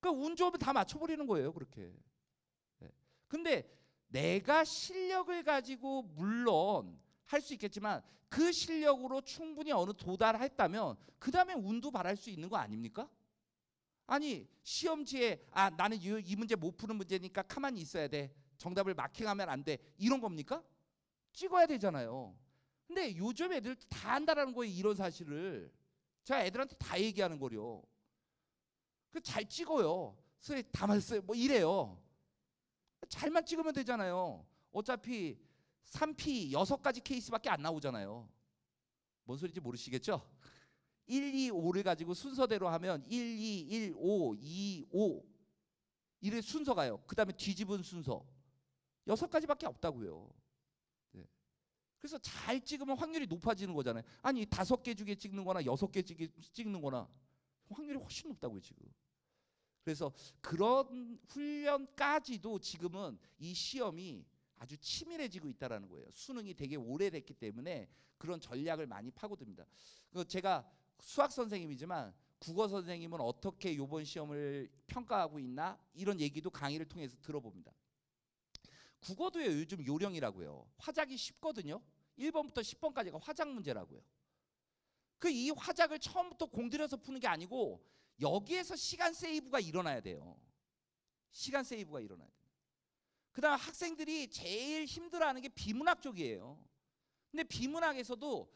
그러니까 운 좋으면 다 맞춰버리는 거예요, 그렇게. 네. 근데 내가 실력을 가지고 물론 할 수 있겠지만 그 실력으로 충분히 어느 도달했다면 그 다음에 운도 바랄 수 있는 거 아닙니까? 아니, 시험지에 나는 이 문제 못 푸는 문제니까 가만히 있어야 돼, 정답을 마킹하면 안 돼, 이런 겁니까? 찍어야 되잖아요. 근데 요즘 애들 다 안다라는 거예요, 이런 사실을. 제가 애들한테 다 얘기하는 거요. 그 잘 찍어요. 쓰레 담았어요. 뭐 이래요. 잘만 찍으면 되잖아요. 어차피 3P 6가지 케이스밖에 안 나오잖아요. 뭔 소리인지 모르시겠죠? 1, 2, 5를 가지고 순서대로 하면 1, 2, 1, 5, 2, 5 이래 순서가요. 그 다음에 뒤집은 순서 6가지밖에 없다고요. 네. 그래서 잘 찍으면 확률이 높아지는 거잖아요. 아니 5개 중에 찍는 거나 6개 찍는 거나 확률이 훨씬 높다고요, 지금. 그래서 그런 훈련까지도 지금은 이 시험이 아주 치밀해지고 있다는 거예요. 수능이 되게 오래됐기 때문에 그런 전략을 많이 파고듭니다. 제가 수학 선생님이지만 국어 선생님은 어떻게 이번 시험을 평가하고 있나, 이런 얘기도 강의를 통해서 들어봅니다. 국어도요, 요즘 요령이라고요. 화작이 쉽거든요. 1번부터 10번까지가 화작 문제라고요. 이 화작을 처음부터 공들여서 푸는 게 아니고 여기에서 시간 세이브가 일어나야 돼요. 시간 세이브가 일어나야 돼요. 그 다음 학생들이 제일 힘들어하는 게 비문학 쪽이에요. 근데 비문학에서도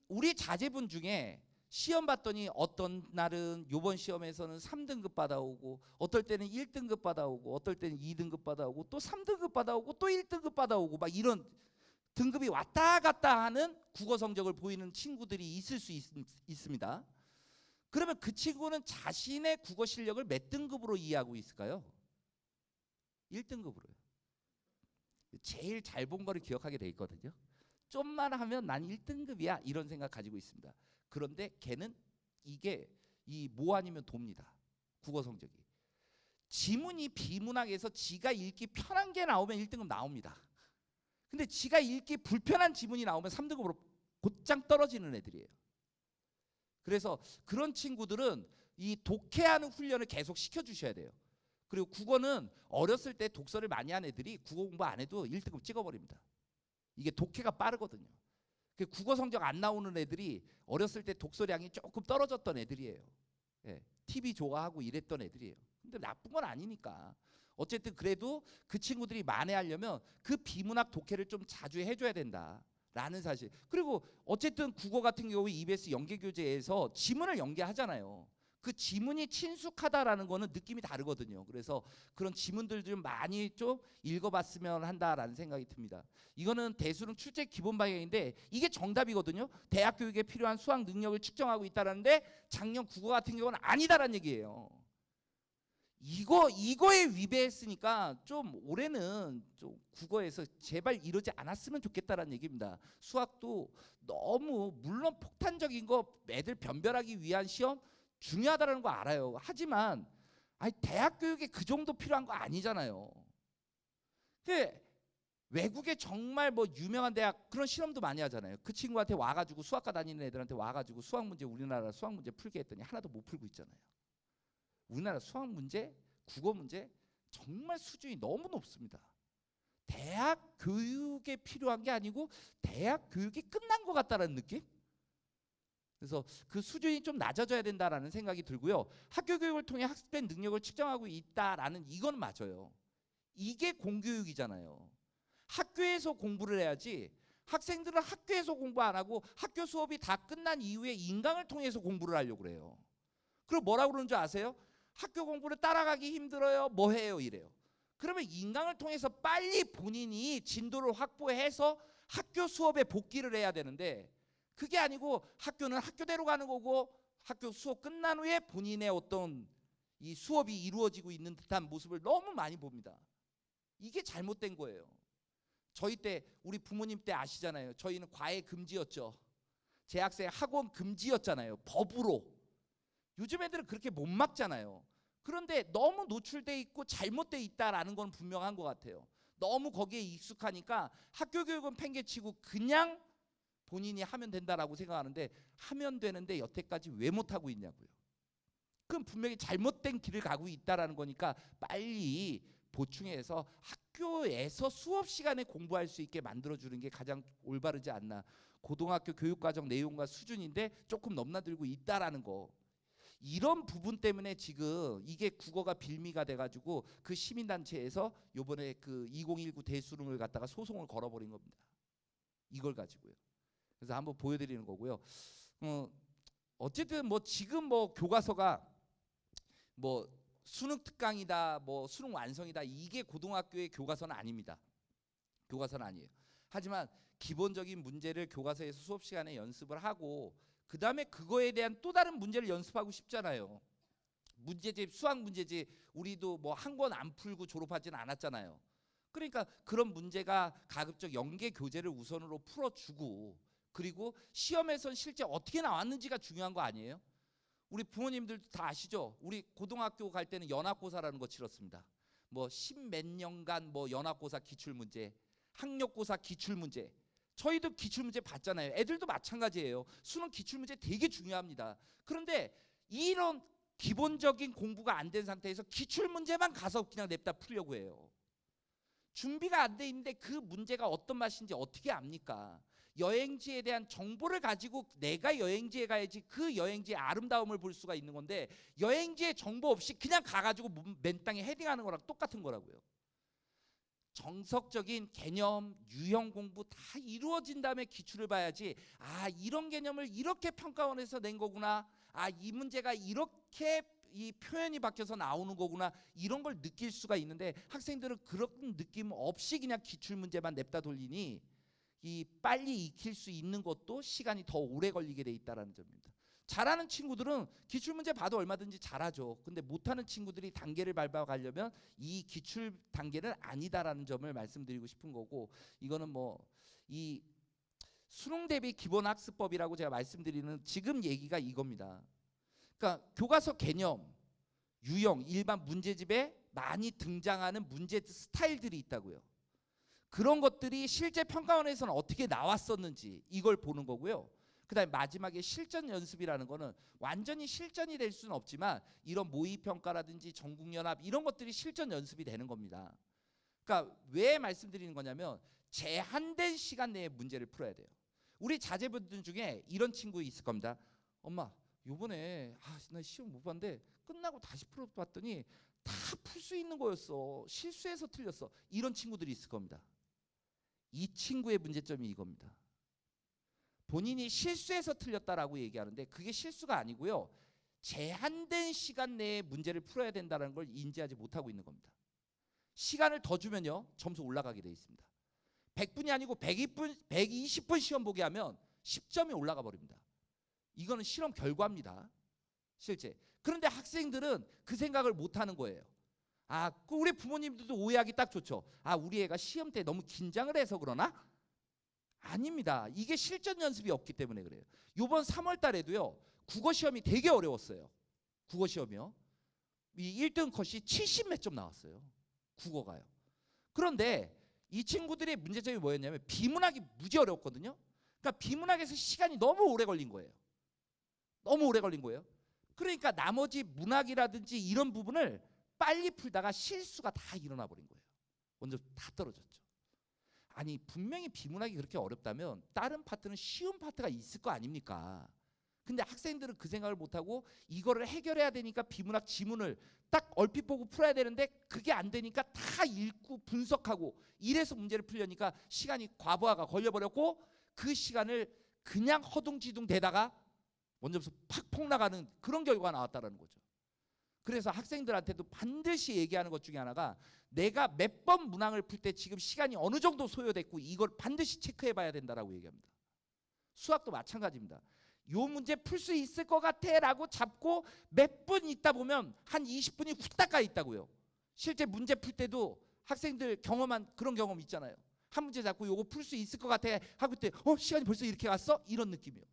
우리 자제분 중에 시험 봤더니 어떤 날은 요번 시험에서는 3등급 받아오고, 어떨 때는 1등급 받아오고, 어떨 때는 2등급 받아오고, 또 3등급 받아오고, 또 1등급 받아오고, 막 이런 등급이 왔다 갔다 하는 국어 성적을 보이는 친구들이 있을 수 있습니다. 그러면 그 친구는 자신의 국어 실력을 몇 등급으로 이해하고 있을까요? 1등급으로요. 제일 잘 본 거를 기억하게 돼 있거든요. 좀만 하면 난 1등급이야 이런 생각 가지고 있습니다. 그런데 걔는 이게 뭐 아니면 돕니다. 국어 성적이. 지문이 비문학에서 지가 읽기 편한 게 나오면 1등급 나옵니다. 근데 지가 읽기 불편한 지문이 나오면 3등급으로 곧장 떨어지는 애들이에요. 그래서 그런 친구들은 이 독해하는 훈련을 계속 시켜주셔야 돼요. 그리고 국어는 어렸을 때 독서를 많이 한 애들이 국어 공부 안 해도 1등급 찍어버립니다. 이게 독해가 빠르거든요. 국어 성적 안 나오는 애들이 어렸을 때 독서량이 조금 떨어졌던 애들이에요. 예, TV 좋아하고 이랬던 애들이에요. 근데 학생들 나쁜 건 아니니까. 어쨌든 그래도 그 친구들이 만회하려면 그 비문학 독해를 좀 자주 해줘야 된다라는 사실. 그리고 어쨌든 국어 같은 경우 EBS 연계교재에서 지문을 연계하잖아요. 그 지문이 친숙하다라는 거는 느낌이 다르거든요. 그래서 그런 지문들 좀 많이 좀 읽어봤으면 한다라는 생각이 듭니다. 이거는 대수능 출제 기본 방향인데 이게 정답이거든요. 대학 교육에 필요한 수학 능력을 측정하고 있다라는데 작년 국어 같은 경우는 아니다라는 얘기예요. 이거에 위배했으니까 좀 올해는 좀 국어에서 제발 이러지 않았으면 좋겠다라는 얘기입니다. 수학도 너무 물론 폭탄적인 거 애들 변별하기 위한 시험 중요하다는 거 알아요. 하지만 아니 대학 교육에 그 정도 필요한 거 아니잖아요. 근데 외국에 정말 뭐 유명한 대학 그런 실험도 많이 하잖아요. 그 친구한테 와가지고 수학과 다니는 애들한테 와가지고 수학 문제 우리나라 수학 문제 풀게 했더니 하나도 못 풀고 있잖아요. 우리나라 수학 문제, 국어 문제 정말 수준이 너무 높습니다. 대학 교육에 필요한 게 아니고 대학 교육이 끝난 것 같다는 느낌? 그래서 그 수준이 좀 낮아져야 된다라는 생각이 들고요. 학교 교육을 통해 학습된 능력을 측정하고 있다라는 이건 맞아요. 이게 공교육이잖아요. 학교에서 공부를 해야지 학생들은 학교에서 공부 안 하고 학교 수업이 다 끝난 이후에 인강을 통해서 공부를 하려고 그래요. 그럼 뭐라고 그러는 줄 아세요? 학교 공부를 따라가기 힘들어요. 뭐 해요? 이래요. 그러면 인강을 통해서 빨리 본인이 진도를 확보해서 학교 수업에 복귀를 해야 되는데 그게 아니고 학교는 학교대로 가는 거고 학교 수업 끝난 후에 본인의 어떤 이 수업이 이루어지고 있는 듯한 모습을 너무 많이 봅니다. 이게 잘못된 거예요. 저희 때 우리 부모님 때 아시잖아요. 저희는 과외 금지였죠. 재학생 학원 금지였잖아요. 법으로. 요즘 애들은 그렇게 못 막잖아요. 그런데 너무 노출돼 있고 잘못돼 있다라는 건 분명한 것 같아요. 너무 거기에 익숙하니까 학교 교육은 팽개치고 그냥 본인이 하면 된다라고 생각하는데 하면 되는데 여태까지 왜 못하고 있냐고요. 그럼 분명히 잘못된 길을 가고 있다라는 거니까 빨리 보충해서 학교에서 수업 시간에 공부할 수 있게 만들어주는 게 가장 올바르지 않나. 고등학교 교육과정 내용과 수준인데 조금 넘나들고 있다라는 거. 이런 부분 때문에 지금 이게 국어가 빌미가 돼가지고 그 시민단체에서 요번에 그 2019 대수능을 갖다가 소송을 걸어버린 겁니다. 이걸 가지고요. 그래서 한번 보여드리는 거고요. 어쨌든 뭐 지금 뭐 교과서가 뭐 수능 특강이다, 뭐 수능 완성이다 이게 고등학교의 교과서는 아닙니다. 교과서는 아니에요. 하지만 기본적인 문제를 교과서에서 수업 시간에 연습을 하고 그 다음에 그거에 대한 또 다른 문제를 연습하고 싶잖아요. 문제집, 수학 문제집 우리도 뭐 한 권 안 풀고 졸업하지는 않았잖아요. 그러니까 그런 문제가 가급적 연계 교재를 우선으로 풀어주고 그리고 시험에선 실제 어떻게 나왔는지가 중요한 거 아니에요? 우리 부모님들도 다 아시죠? 우리 고등학교 갈 때는 연합고사라는 거 치렀습니다. 뭐 십몇 년간 뭐 연합고사 기출문제, 학력고사 기출문제. 저희도 기출문제 봤잖아요. 애들도 마찬가지예요. 수능 기출문제 되게 중요합니다. 그런데 이런 기본적인 공부가 안 된 상태에서 기출문제만 가서 그냥 냅다 풀려고 해요. 준비가 안 돼 있는데 그 문제가 어떤 맛인지 어떻게 압니까? 여행지에 대한 정보를 가지고 내가 여행지에 가야지 그 여행지의 아름다움을 볼 수가 있는 건데 여행지의 정보 없이 그냥 가가지고 맨 땅에 헤딩하는 거랑 똑같은 거라고요. 정석적인 개념, 유형 공부 다 이루어진 다음에 기출을 봐야지 아 이런 개념을 이렇게 평가원에서 낸 거구나 아 이 문제가 이렇게 이 표현이 바뀌어서 나오는 거구나 이런 걸 느낄 수가 있는데 학생들은 그런 느낌 없이 그냥 기출문제만 냅다 돌리니 이 빨리 익힐 수 있는 것도 시간이 더 오래 걸리게 돼 있다는 점입니다. 잘하는 친구들은 기출문제 봐도 얼마든지 잘하죠. 근데 못하는 친구들이 단계를 밟아가려면 이 기출 단계는 아니다라는 점을 말씀드리고 싶은 거고 이거는 뭐 이 수능 대비 기본학습법이라고 제가 말씀드리는 지금 얘기가 이겁니다. 그러니까 교과서 개념, 유형, 일반 문제집에 많이 등장하는 문제 스타일들이 있다고요. 그런 것들이 실제 평가원에서는 어떻게 나왔었는지 이걸 보는 거고요. 그다음에 마지막에 실전 연습이라는 거는 완전히 실전이 될 수는 없지만 이런 모의평가라든지 전국연합 이런 것들이 실전 연습이 되는 겁니다. 그러니까 왜 말씀드리는 거냐면 제한된 시간 내에 문제를 풀어야 돼요. 우리 자제분들 중에 이런 친구 있을 겁니다. 엄마 요번에 나 시험 못 봤는데 끝나고 다시 풀어봤더니 다 풀 수 있는 거였어. 실수해서 틀렸어. 이런 친구들이 있을 겁니다. 이 친구의 문제점이 이겁니다. 본인이 실수해서 틀렸다라고 얘기하는데 그게 실수가 아니고요. 제한된 시간 내에 문제를 풀어야 된다는 걸 인지하지 못하고 있는 겁니다. 시간을 더 주면요. 점수 올라가게 돼 있습니다. 100분이 아니고 120분, 120분 시험 보게 하면 10점이 올라가 버립니다. 이거는 실험 결과입니다. 실제. 그런데 학생들은 그 생각을 못 하는 거예요. 아, 우리 부모님들도 오해하기 딱 좋죠. 아, 우리 애가 시험 때 너무 긴장을 해서 그러나? 아닙니다. 이게 실전 연습이 없기 때문에 그래요. 이번 3월 달에도요. 국어 시험이 되게 어려웠어요. 국어 시험이요. 이 1등 컷이 70 몇 점 나왔어요. 국어가요. 그런데 이 친구들의 문제점이 뭐였냐면 비문학이 무지 어려웠거든요. 그러니까 비문학에서 시간이 너무 오래 걸린 거예요. 너무 오래 걸린 거예요. 그러니까 나머지 문학이라든지 이런 부분을 빨리 풀다가 실수가 다 일어나 버린 거예요. 먼저 다 떨어졌죠. 아니 분명히 비문학이 그렇게 어렵다면 다른 파트는 쉬운 파트가 있을 거 아닙니까? 근데 학생들은 그 생각을 못하고 이거를 해결해야 되니까 비문학 지문을 딱 얼핏 보고 풀어야 되는데 그게 안 되니까 다 읽고 분석하고 이래서 문제를 풀려니까 시간이 과부하가 걸려버렸고 그 시간을 그냥 허둥지둥 대다가 먼저부터 팍폭 나가는 그런 결과가 나왔다는 거죠. 그래서 학생들한테도 반드시 얘기하는 것 중에 하나가 내가 몇 번 문항을 풀 때 지금 시간이 어느 정도 소요됐고 이걸 반드시 체크해 봐야 된다라고 얘기합니다. 수학도 마찬가지입니다. 요 문제 풀 수 있을 것 같아 라고 잡고 몇 분 있다 보면 한 20분이 후딱 가 있다고요. 실제 문제 풀 때도 학생들 경험한 그런 경험 있잖아요. 한 문제 잡고 요거 풀 수 있을 것 같아 하고 때 시간이 벌써 이렇게 갔어? 이런 느낌이요.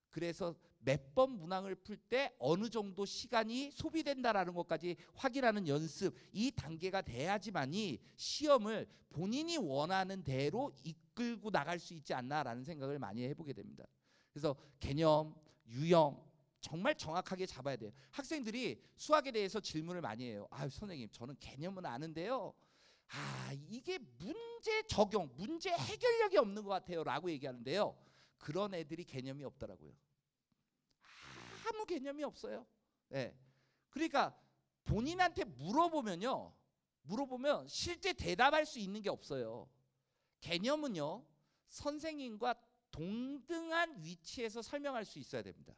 그래서 몇 번 문항을 풀 때 어느 정도 시간이 소비된다라는 것까지 확인하는 연습, 이 단계가 돼야지만이 시험을 본인이 원하는 대로 이끌고 나갈 수 있지 않나라는 생각을 많이 해보게 됩니다. 그래서 개념, 유형 정말 정확하게 잡아야 돼요. 학생들이 수학에 대해서 질문을 많이 해요. 아, 선생님 저는 개념은 아는데요. 아, 이게 문제 적용, 문제 해결력이 없는 것 같아요 라고 얘기하는데요. 그런 애들이 개념이 없더라고요. 아무 개념이 없어요. 네. 그러니까 본인한테 물어보면 실제 대답할 수 있는 게 없어요. 개념은요, 선생님과 동등한 위치에서 설명할 수 있어야 됩니다.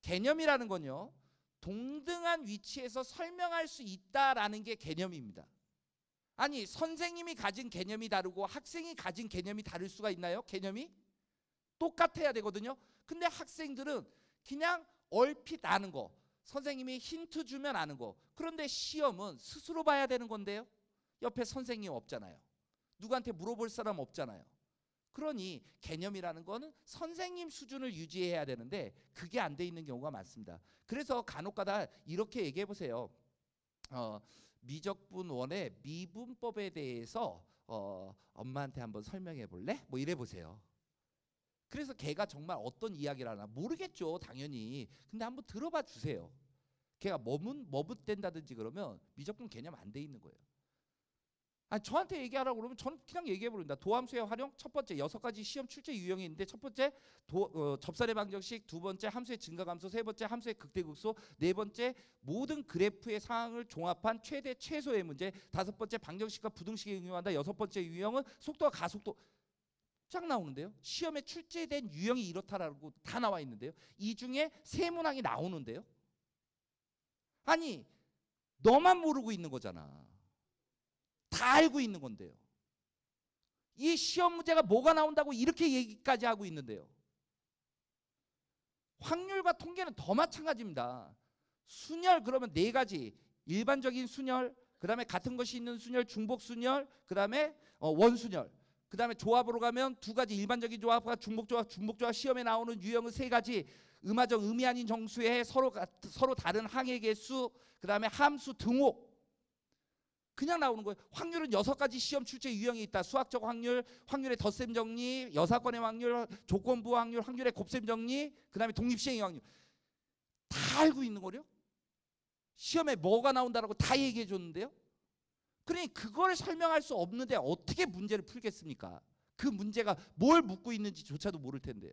개념이라는 건요, 동등한 위치에서 설명할 수 있다라는 게 개념입니다. 아니, 선생님이 가진 개념이 다르고 학생이 가진 개념이 다를 수가 있나요? 개념이? 똑같아야 되거든요. 근데 학생들은 그냥 얼핏 아는 거, 선생님이 힌트 주면 아는 거. 그런데 시험은 스스로 봐야 되는 건데요. 옆에 선생님 없잖아요. 누구한테 물어볼 사람 없잖아요. 그러니 개념이라는 거는 선생님 수준을 유지해야 되는데 그게 안 돼 있는 경우가 많습니다. 그래서 간혹가다 이렇게 얘기해 보세요. 미적분 원의 미분법에 대해서 엄마한테 한번 설명해 볼래? 뭐 이래 보세요. 그래서 걔가 정말 어떤 이야기를 하나 모르겠죠, 당연히. 근데 한번 들어봐 주세요. 걔가 머뭇댄다든지 그러면 미적분 개념 안 돼 있는 거예요. 아니, 저한테 얘기하라고 그러면 저는 그냥 얘기해 버립니다. 도함수의 활용, 첫 번째 6가지 시험 출제 유형이 있는데, 첫 번째 접선의 방정식, 두 번째 함수의 증가감소, 세 번째 함수의 극대극소, 네 번째 모든 그래프의 상황을 종합한 최대 최소의 문제, 다섯 번째 방정식과 부등식에 응용한다, 여섯 번째 유형은 속도와 가속도. 쫙 나오는데요. 시험에 출제된 유형이 이렇다라고 다 나와 있는데요. 이 중에 세 문항이 나오는데요. 아니, 너만 모르고 있는 거잖아. 다 알고 있는 건데요. 이 시험 문제가 뭐가 나온다고 이렇게 얘기까지 하고 있는데요. 확률과 통계는 더 마찬가지입니다. 순열 그러면 4가지. 일반적인 순열, 그 다음에 같은 것이 있는 순열, 중복 순열, 그 다음에 원순열. 그 다음에 조합으로 가면 2가지. 일반적인 조합과 중복조합, 중복조합. 시험에 나오는 유형은 3가지. 음화정, 음이 아닌 정수의 서로 다른 항의 개수, 그 다음에 함수 등호. 그냥 나오는 거예요. 확률은 6가지 시험 출제 유형이 있다. 수학적 확률, 확률의 덧셈 정리, 여사건의 확률, 조건부 확률, 확률의 곱셈 정리, 그 다음에 독립시행의 확률. 다 알고 있는 거요. 시험에 뭐가 나온다라고 다 얘기해 줬는데요. 그러니 그걸 설명할 수 없는데 어떻게 문제를 풀겠습니까? 그 문제가 뭘 묻고 있는지조차도 모를 텐데요.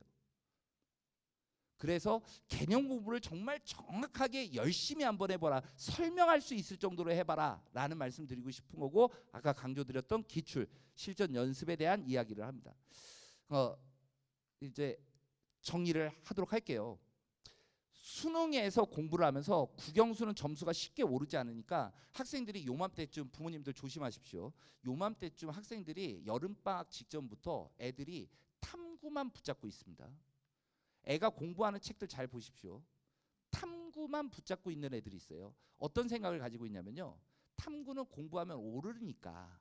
그래서 개념 공부를 정말 정확하게 열심히 한번 해봐라. 설명할 수 있을 정도로 해봐라 라는 말씀 드리고 싶은 거고, 아까 강조드렸던 기출, 실전 연습에 대한 이야기를 합니다. 이제 정리를 하도록 할게요. 수능에서 공부를 하면서 국영수는 점수가 쉽게 오르지 않으니까 학생들이 요맘때쯤, 부모님들 조심하십시오. 요맘때쯤 학생들이 여름방학 직전부터 애들이 탐구만 붙잡고 있습니다. 애가 공부하는 책들 잘 보십시오. 탐구만 붙잡고 있는 애들이 있어요. 어떤 생각을 가지고 있냐면요, 탐구는 공부하면 오르니까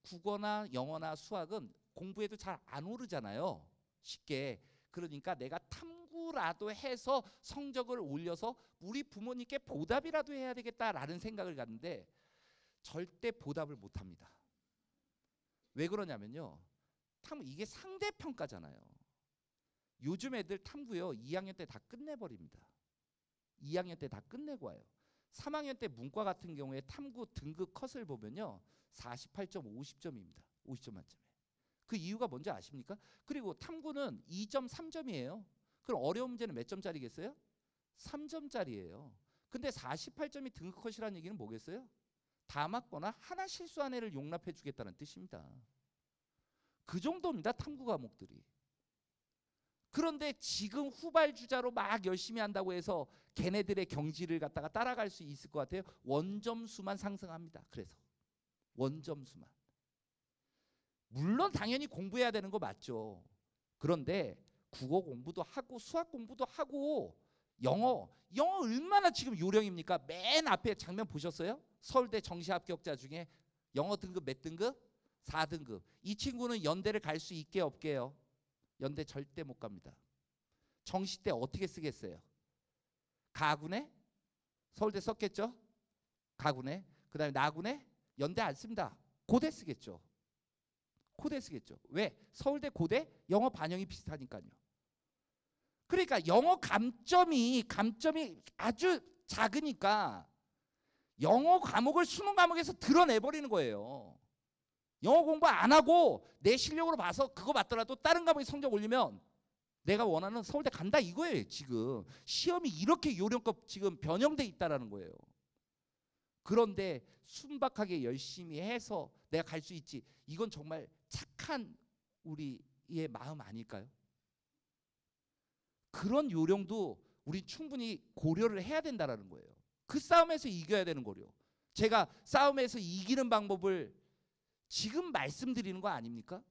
국어나 영어나 수학은 공부해도 잘 안 오르잖아요, 쉽게. 그러니까 내가 탐구라도 해서 성적을 올려서 우리 부모님께 보답이라도 해야 되겠다라는 생각을 갖는데 절대 보답을 못합니다. 왜 그러냐면요, 이게 상대평가잖아요. 요즘 애들 탐구요 2학년 때 다 끝내버립니다. 2학년 때 다 끝내고 와요. 3학년 때 문과 같은 경우에 탐구 등급 컷을 보면요 48점, 50점입니다. 50점 만점에. 그 이유가 뭔지 아십니까? 그리고 탐구는 2점, 3점이에요. 그럼 어려운 문제는 몇 점짜리겠어요? 3점짜리예요. 근데 48점이 등급 컷이라는 얘기는 뭐겠어요? 다 맞거나 하나 실수한 애를 용납해 주겠다는 뜻입니다. 그 정도입니다, 탐구 과목들이. 그런데 지금 후발주자로 막 열심히 한다고 해서 걔네들의 경지를 갖다가 따라갈 수 있을 것 같아요? 원점수만 상승합니다. 그래서 원점수만. 물론 당연히 공부해야 되는 거 맞죠. 그런데 국어 공부도 하고 수학 공부도 하고 영어 얼마나 지금 요령입니까? 맨 앞에 장면 보셨어요? 서울대 정시 합격자 중에 영어 등급 몇 등급? 4등급. 이 친구는 연대를 갈 수 있게 없게요? 연대 절대 못 갑니다. 정시 때 어떻게 쓰겠어요? 가군에? 서울대 썼겠죠? 가군에. 그 다음에 나군에? 연대 안 씁니다. 고대 쓰겠죠. 고대 쓰겠죠. 왜? 서울대 고대 영어 반영이 비슷하니까요. 그러니까 영어 감점이 아주 작으니까 영어 과목을 수능 과목에서 드러내버리는 거예요. 영어 공부 안 하고 내 실력으로 봐서 그거 맞더라도 다른 과목에 성적 올리면 내가 원하는 서울대 간다 이거예요. 지금 시험이 이렇게 요령껏 지금 변형돼 있다라는 거예요. 그런데 순박하게 열심히 해서 내가 갈 수 있지, 이건 정말 착한 우리의 마음 아닐까요? 그런 요령도 우리 충분히 고려를 해야 된다라는 거예요. 그 싸움에서 이겨야 되는 거요. 제가 싸움에서 이기는 방법을 지금 말씀드리는 거 아닙니까?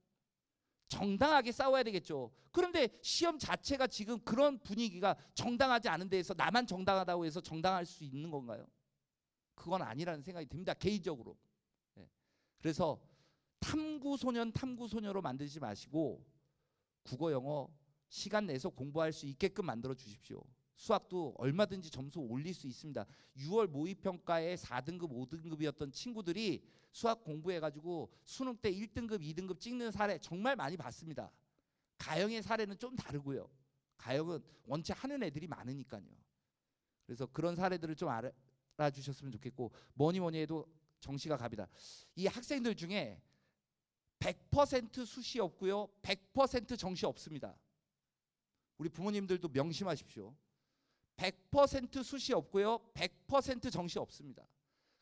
정당하게 싸워야 되겠죠. 그런데 시험 자체가 지금 그런 분위기가 정당하지 않은 데에서 나만 정당하다고 해서 정당할 수 있는 건가요? 그건 아니라는 생각이 듭니다, 개인적으로. 그래서 탐구소녀로 만들지 마시고 국어 영어 시간 내서 공부할 수 있게끔 만들어 주십시오. 수학도 얼마든지 점수 올릴 수 있습니다. 6월 모의평가에 4등급 5등급이었던 친구들이 수학 공부해가지고 수능 때 1등급 2등급 찍는 사례 정말 많이 봤습니다. 가영의 사례는 좀 다르고요. 가영은 원체 하는 애들이 많으니까요. 그래서 그런 사례들을 좀 알아주셨으면 좋겠고, 뭐니 해도 정시가 갑이다. 이 학생들 중에 100% 수시 없고요, 100% 정시 없습니다. 우리 부모님들도 명심하십시오. 100% 수시 없고요, 100% 정시 없습니다.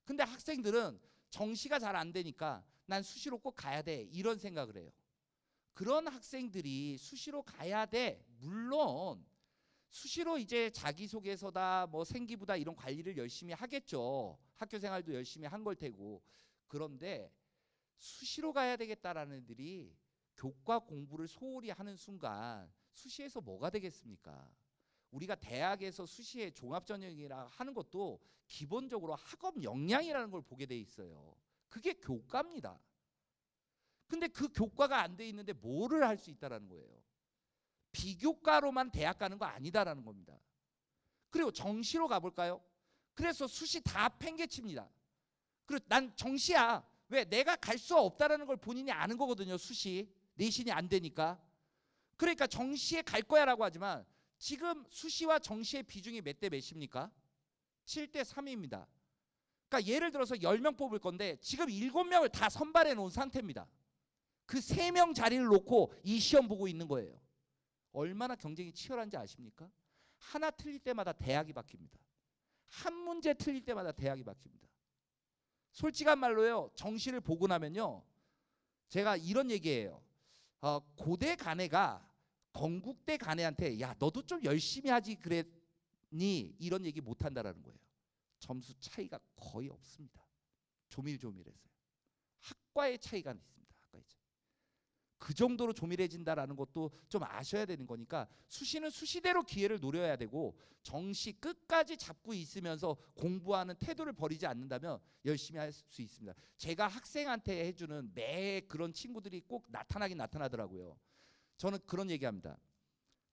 근데 학생들은 정시가 잘 안 되니까 난 수시로 꼭 가야 돼, 이런 생각을 해요. 그런 학생들이 수시로 가야 돼. 물론 수시로 이제 자기소개서다 뭐 생기부다 이런 관리를 열심히 하겠죠. 학교 생활도 열심히 한 걸 테고. 그런데 수시로 가야 되겠다라는 애들이 교과 공부를 소홀히 하는 순간 수시에서 뭐가 되겠습니까? 우리가 대학에서 수시에 종합전형이라 하는 것도 기본적으로 학업 역량이라는 걸 보게 돼 있어요. 그게 교과입니다. 근데 그 교과가 안 돼 있는데 뭐를 할 수 있다라는 거예요. 비교과로만 대학 가는 거 아니다라는 겁니다. 그리고 정시로 가볼까요? 그래서 수시 다 팽개칩니다. 그리고 난 정시야. 왜? 내가 갈 수 없다라는 걸 본인이 아는 거거든요. 수시 내신이 안 되니까. 그러니까 정시에 갈 거야라고 하지만 지금 수시와 정시의 비중이 몇 대 몇입니까? 7대 3입니다. 그러니까 예를 들어서 10명 뽑을 건데 지금 7명을 다 선발해 놓은 상태입니다. 그 3명 자리를 놓고 이 시험 보고 있는 거예요. 얼마나 경쟁이 치열한지 아십니까? 하나 틀릴 때마다 대학이 바뀝니다. 한 문제 틀릴 때마다 대학이 바뀝니다. 솔직한 말로요. 정시를 보고 나면요. 제가 이런 얘기예요. 고대 간애가 건국대 간애한테 야 너도 좀 열심히 하지 그랬니? 이런 얘기 못한다라는 거예요. 점수 차이가 거의 없습니다. 조밀조밀해서요. 학과의 차이가 있습니다. 학과의 차이. 그 정도로 조밀해진다라는 것도 좀 아셔야 되는 거니까 수시는 수시대로 기회를 노려야 되고 정시 끝까지 잡고 있으면서 공부하는 태도를 버리지 않는다면 열심히 할 수 있습니다. 제가 학생한테 해주는 매 그런 친구들이 꼭 나타나긴 나타나더라고요. 저는 그런 얘기합니다.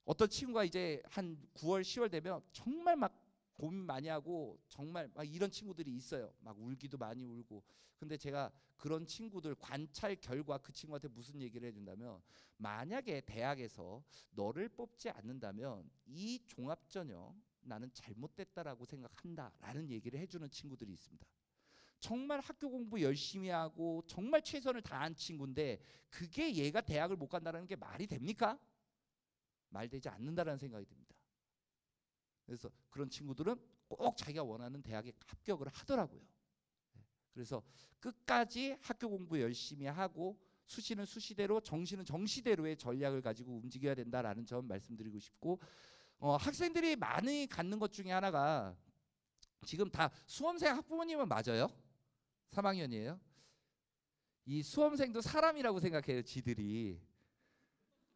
어떤 친구가 이제 한 9월 10월 되면 정말 막 고민 많이 하고 정말 막 이런 친구들이 있어요. 막 울기도 많이 울고. 근데 제가 그런 친구들 관찰 결과 그 친구한테 무슨 얘기를 해준다면 만약에 대학에서 너를 뽑지 않는다면 이 종합전형 나는 잘못됐다라고 생각한다라는 얘기를 해주는 친구들이 있습니다. 정말 학교 공부 열심히 하고 정말 최선을 다한 친구인데 그게 얘가 대학을 못 간다는 게 말이 됩니까? 말되지 않는다라는 생각이 듭니다. 그래서 그런 친구들은 꼭 자기가 원하는 대학에 합격을 하더라고요. 그래서 끝까지 학교 공부 열심히 하고 수시는 수시대로 정시는 정시대로의 전략을 가지고 움직여야 된다라는 점 말씀드리고 싶고 학생들이 많이 갖는 것 중에 하나가 지금 다 수험생 학부모님은 맞아요? 3학년이에요? 이 수험생도 사람이라고 생각해요. 지들이.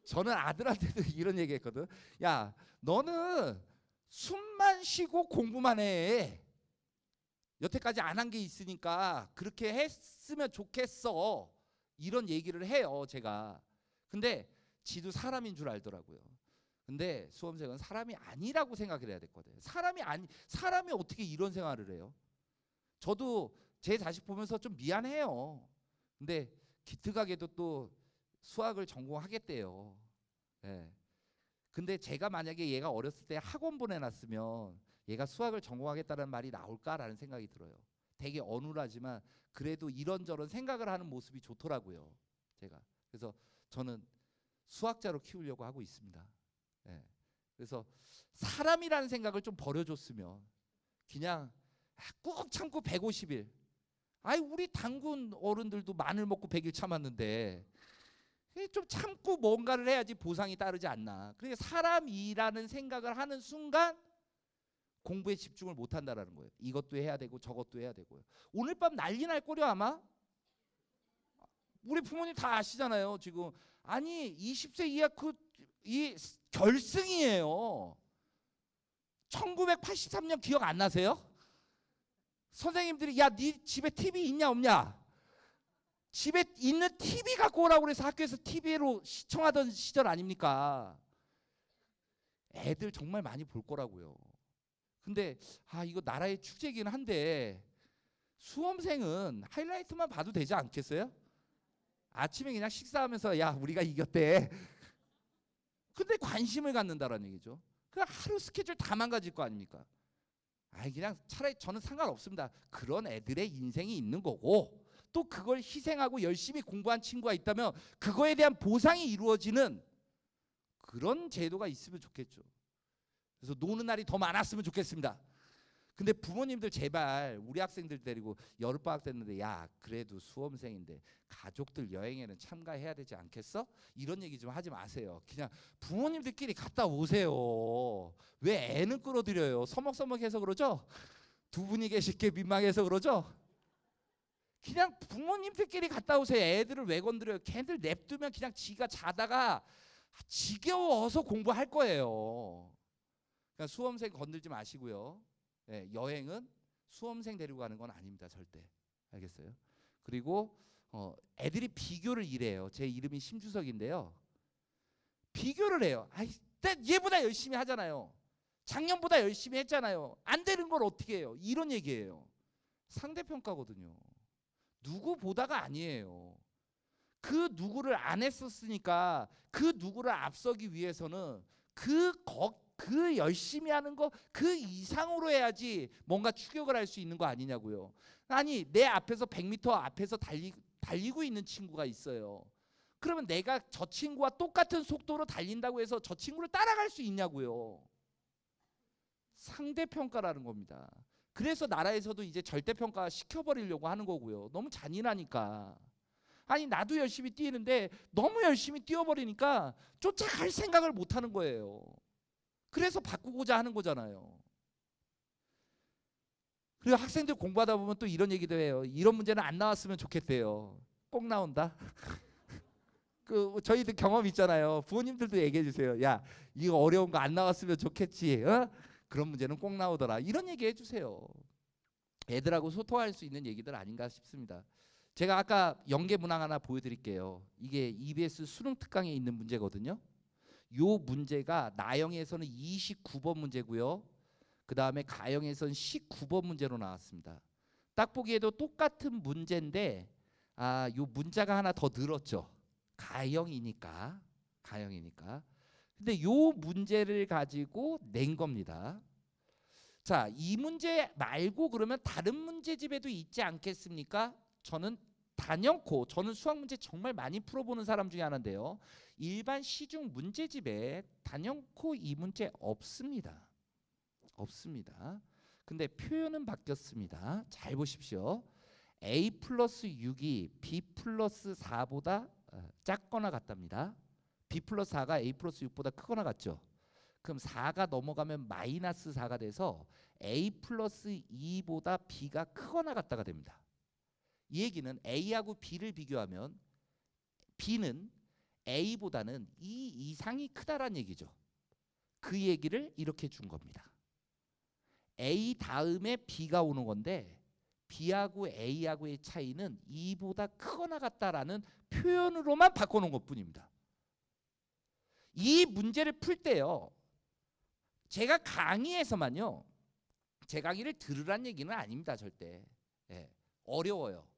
저는 아들한테도 이런 얘기했거든. 야 너는 숨만 쉬고 공부만 해. 여태까지 안 한 게 있으니까 그렇게 했으면 좋겠어. 이런 얘기를 해요 제가. 근데 지도 사람인 줄 알더라고요. 근데 수험생은 사람이 아니라고 생각을 해야 됐거든요. 사람이 어떻게 이런 생활을 해요? 저도 제 자식 보면서 좀 미안해요. 근데 기특하게도 또 수학을 전공하겠대요. 네. 근데 제가 만약에 얘가 어렸을 때 학원 보내놨으면 얘가 수학을 전공하겠다는 말이 나올까라는 생각이 들어요. 되게 어눌하지만 그래도 이런저런 생각을 하는 모습이 좋더라고요. 제가. 그래서 저는 수학자로 키우려고 하고 있습니다. 네. 그래서 사람이라는 생각을 좀 버려줬으면 그냥 꾹 참고 150일. 아이 우리 단군 어른들도 마늘 먹고 100일 참았는데 좀 참고 뭔가를 해야지 보상이 따르지 않나. 그러니까 사람이라는 생각을 하는 순간 공부에 집중을 못한다라는 거예요. 이것도 해야 되고 저것도 해야 되고요. 오늘 밤 난리 날 거려 아마. 우리 부모님 다 아시잖아요. 지금 아니 20세 이하 이 결승이에요. 1983년 기억 안 나세요? 선생님들이 야 네 집에 TV 있냐 없냐? 집에 있는 TV 갖고 오라고 그래서 학교에서 TV로 시청하던 시절 아닙니까? 애들 정말 많이 볼 거라고요. 근데 이거 나라의 축제이긴 한데 수험생은 하이라이트만 봐도 되지 않겠어요? 아침에 그냥 식사하면서 야 우리가 이겼대. 근데 관심을 갖는다라는 얘기죠. 그냥 하루 스케줄 다 망가질 거 아닙니까? 그냥 차라리 저는 상관없습니다. 그런 애들의 인생이 있는 거고 또 그걸 희생하고 열심히 공부한 친구가 있다면 그거에 대한 보상이 이루어지는 그런 제도가 있으면 좋겠죠. 그래서 노는 날이 더 많았으면 좋겠습니다. 근데 부모님들 제발 우리 학생들 데리고 여름방학 됐는데 야 그래도 수험생인데 가족들 여행에는 참가해야 되지 않겠어? 이런 얘기 좀 하지 마세요. 그냥 부모님들끼리 갔다 오세요. 왜 애는 끌어들여요? 서먹서먹해서 그러죠? 두 분이 계실 게 민망해서 그러죠? 그냥 부모님들끼리 갔다 오세요. 애들을 왜 건드려요? 걔들 냅두면 그냥 지가 자다가 지겨워서 공부할 거예요. 그러니까 수험생 건들지 마시고요. 네, 여행은 수험생 데리고 가는 건 아닙니다. 절대. 알겠어요? 그리고 애들이 비교를 이래요. 제 이름이 심주석인데요. 비교를 해요. 얘보다 열심히 하잖아요. 작년보다 열심히 했잖아요. 안 되는 걸 어떻게 해요? 이런 얘기예요. 상대평가거든요. 누구보다가 아니에요. 그 누구를 안 했었으니까 그 누구를 앞서기 위해서는 그 열심히 하는 거 그 이상으로 해야지 뭔가 추격을 할 수 있는 거 아니냐고요. 아니 내 앞에서 100m 앞에서 달리고 있는 친구가 있어요. 그러면 내가 저 친구와 똑같은 속도로 달린다고 해서 저 친구를 따라갈 수 있냐고요. 상대평가라는 겁니다. 그래서 나라에서도 이제 절대평가 시켜버리려고 하는 거고요. 너무 잔인하니까. 아니 나도 열심히 뛰는데 너무 열심히 뛰어버리니까 쫓아갈 생각을 못 하는 거예요. 그래서 바꾸고자 하는 거잖아요. 그리고 학생들 공부하다 보면 또 이런 얘기도 해요. 이런 문제는 안 나왔으면 좋겠대요. 꼭 나온다. 그 저희들 경험 있잖아요. 부모님들도 얘기해 주세요. 야, 이거 어려운 거 안 나왔으면 좋겠지. 어? 그런 문제는 꼭 나오더라. 이런 얘기 해주세요. 애들하고 소통할 수 있는 얘기들 아닌가 싶습니다. 제가 아까 연계 문항 하나 보여드릴게요. 이게 EBS 수능 특강에 있는 문제거든요. 요 문제가 나영에서는 29번 문제고요. 그 다음에 가영에서는 19번 문제로 나왔습니다. 딱 보기에도 똑같은 문제인데 요 문자가 하나 더 늘었죠. 가영이니까. 근데 요 문제를 가지고 낸 겁니다. 자, 이 문제 말고 그러면 다른 문제집에도 있지 않겠습니까? 저는 단연코 저는 수학 문제 정말 많이 풀어보는 사람 중에 하나인데요. 일반 시중 문제집에 단연코 이 문제 없습니다. 근데 표현은 바뀌었습니다. 잘 보십시오. A 플러스 6이 B 플러스 4보다 작거나 같답니다. B 플러스 4가 A 플러스 6보다 크거나 같죠. 그럼 4가 넘어가면 마이너스 4가 돼서 A 플러스 2보다 B가 크거나 같다가 됩니다. 이 얘기는 A하고 B를 비교하면 B는 A보다는 2 이상이 크다란 얘기죠. 그 얘기를 이렇게 준 겁니다. A 다음에 B가 오는 건데 B하고 A하고의 차이는 2보다 크거나 같다라는 표현으로만 바꿔놓은 것뿐입니다. 이 문제를 풀 때요. 제가 강의에서만요. 제 강의를 들으란 얘기는 아닙니다. 절대. 예, 어려워요.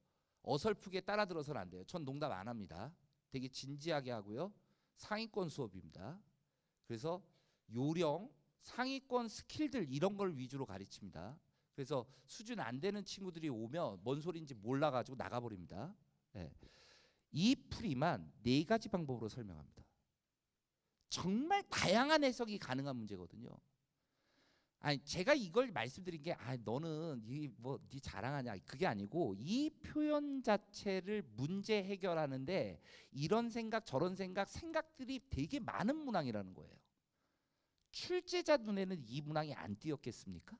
어설프게 따라들어서는 안 돼요. 전 농담 안 합니다. 되게 진지하게 하고요. 상위권 수업입니다. 그래서 요령, 상위권 스킬들 이런 걸 위주로 가르칩니다. 그래서 수준 안 되는 친구들이 오면 뭔 소리인지 몰라가지고 나가버립니다. 예. 이 풀이만 4가지 방법으로 설명합니다. 정말 다양한 해석이 가능한 문제거든요. 아니 제가 이걸 말씀드린 게 너는 네 자랑하냐 그게 아니고 이 표현 자체를 문제 해결하는데 이런 생각 저런 생각들이 되게 많은 문항이라는 거예요. 출제자 눈에는 이 문항이 안 띄었겠습니까?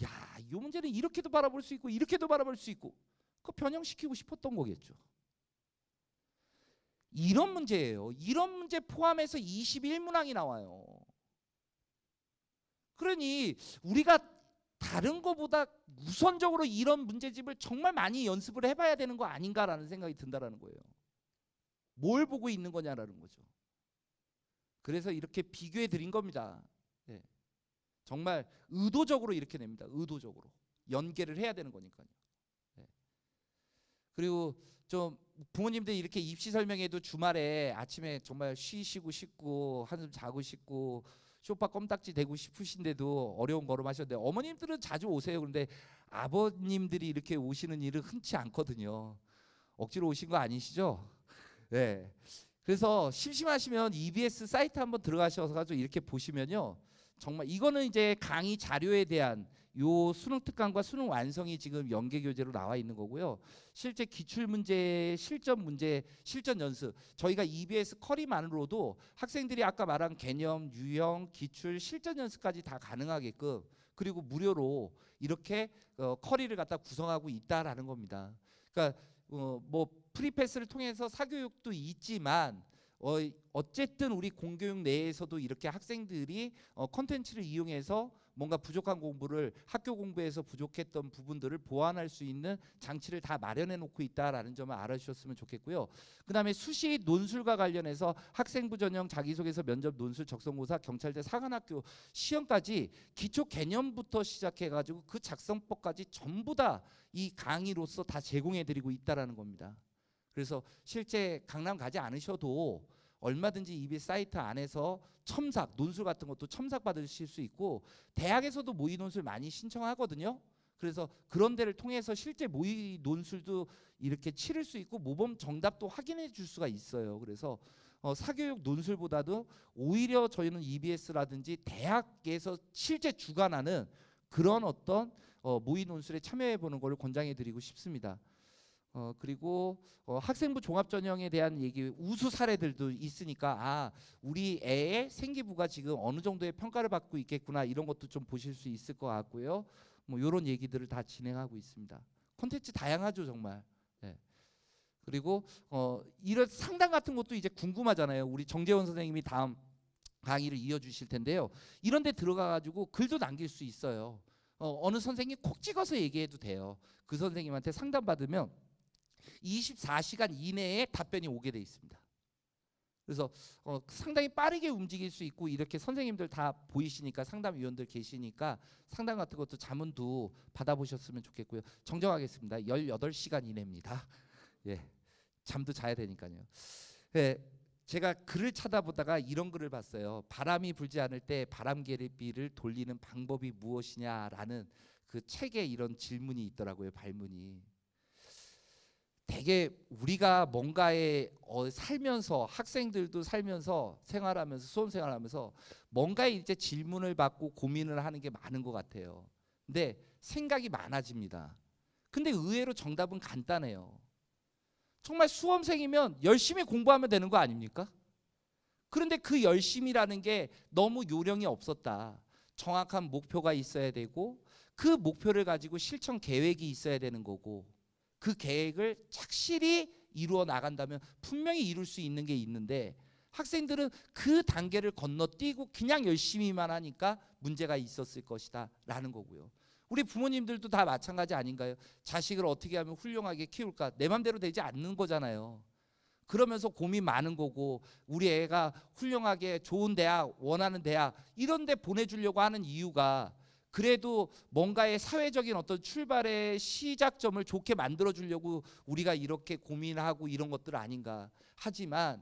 야, 이 문제는 이렇게도 바라볼 수 있고 이렇게도 바라볼 수 있고 그거 변형시키고 싶었던 거겠죠. 이런 문제예요. 이런 문제 포함해서 21문항이 나와요. 그러니 우리가 다른 거보다 우선적으로 이런 문제집을 정말 많이 연습을 해봐야 되는 거 아닌가라는 생각이 든다라는 거예요. 뭘 보고 있는 거냐라는 거죠. 그래서 이렇게 비교해 드린 겁니다. 네. 정말 의도적으로 이렇게 냅니다. 의도적으로 연계를 해야 되는 거니까요. 네. 그리고 좀 부모님들 이렇게 입시 설명회도 주말에 아침에 정말 쉬시고 싶고 한숨 자고 싶고 소파 껌딱지 대고 싶으신데도 어려운 걸음하셨는데 어머님들은 자주 오세요. 그런데 아버님들이 이렇게 오시는 일은 흔치 않거든요. 억지로 오신 거 아니시죠? 네. 그래서 심심하시면 EBS 사이트 한번 들어가셔서 가지고 이렇게 보시면요. 정말 이거는 이제 강의 자료에 대한 요 수능 특강과 수능 완성이 지금 연계 교재로 나와 있는 거고요. 실제 기출 문제, 실전 문제, 실전 연습 저희가 EBS 커리만으로도 학생들이 아까 말한 개념, 유형, 기출, 실전 연습까지 다 가능하게끔 그리고 무료로 이렇게 커리를 갖다 구성하고 있다라는 겁니다. 그러니까 뭐 프리패스를 통해서 사교육도 있지만 어쨌든 우리 공교육 내에서도 이렇게 학생들이 콘텐츠를 이용해서 뭔가 부족한 공부를 학교 공부에서 부족했던 부분들을 보완할 수 있는 장치를 다 마련해 놓고 있다라는 점을 알아주셨으면 좋겠고요. 그다음에 수시 논술과 관련해서 학생부 전형 자기소개서 면접 논술 적성고사 경찰대 사관학교 시험까지 기초 개념부터 시작해가지고 그 작성법까지 전부 다 이 강의로서 다 제공해 드리고 있다라는 겁니다. 그래서 실제 강남 가지 않으셔도 얼마든지 EBS 사이트 안에서 첨삭, 논술 같은 것도 첨삭 받으실 수 있고 대학에서도 모의 논술 많이 신청하거든요. 그래서 그런 데를 통해서 실제 모의 논술도 이렇게 치를 수 있고 모범 정답도 확인해 줄 수가 있어요. 그래서 사교육 논술보다도 오히려 저희는 EBS라든지 대학에서 실제 주관하는 그런 어떤 모의 논술에 참여해 보는 걸 권장해 드리고 싶습니다. 그리고 학생부 종합전형에 대한 얘기 우수 사례들도 있으니까 우리 애의 생기부가 지금 어느 정도의 평가를 받고 있겠구나 이런 것도 좀 보실 수 있을 것 같고요. 뭐 이런 얘기들을 다 진행하고 있습니다. 콘텐츠 다양하죠 정말. 네. 그리고 이런 상담 같은 것도 이제 궁금하잖아요. 우리 정재원 선생님이 다음 강의를 이어주실 텐데요. 이런 데 들어가가지고 글도 남길 수 있어요. 어느 선생님이 콕 찍어서 얘기해도 돼요. 그 선생님한테 상담받으면 24시간 이내에 답변이 오게 돼 있습니다. 그래서 상당히 빠르게 움직일 수 있고 이렇게 선생님들 다 보이시니까 상담위원들 계시니까 상담 같은 것도 자문도 받아보셨으면 좋겠고요. 정정하겠습니다. 18시간 이내입니다. 예, 잠도 자야 되니까요. 예, 제가 글을 찾아보다가 이런 글을 봤어요. 바람이 불지 않을 때 바람개비를 돌리는 방법이 무엇이냐라는 그 책에 이런 질문이 있더라고요. 발문이. 되게 우리가 뭔가에 살면서 학생들도 살면서 생활하면서 수험 생활하면서 뭔가에 이제 질문을 받고 고민을 하는 게 많은 것 같아요. 근데 생각이 많아집니다. 근데 의외로 정답은 간단해요. 정말 수험생이면 열심히 공부하면 되는 거 아닙니까? 그런데 그 열심이라는 게 너무 요령이 없었다. 정확한 목표가 있어야 되고 그 목표를 가지고 실천 계획이 있어야 되는 거고 그 계획을 착실히 이루어 나간다면 분명히 이룰 수 있는 게 있는데 학생들은 그 단계를 건너뛰고 그냥 열심히만 하니까 문제가 있었을 것이다 라는 거고요. 우리 부모님들도 다 마찬가지 아닌가요? 자식을 어떻게 하면 훌륭하게 키울까? 내 맘대로 되지 않는 거잖아요. 그러면서 고민 많은 거고 우리 애가 훌륭하게 좋은 대학, 원하는 대학 이런 데 보내주려고 하는 이유가 그래도 뭔가의 사회적인 어떤 출발의 시작점을 좋게 만들어주려고 우리가 이렇게 고민하고 이런 것들 아닌가. 하지만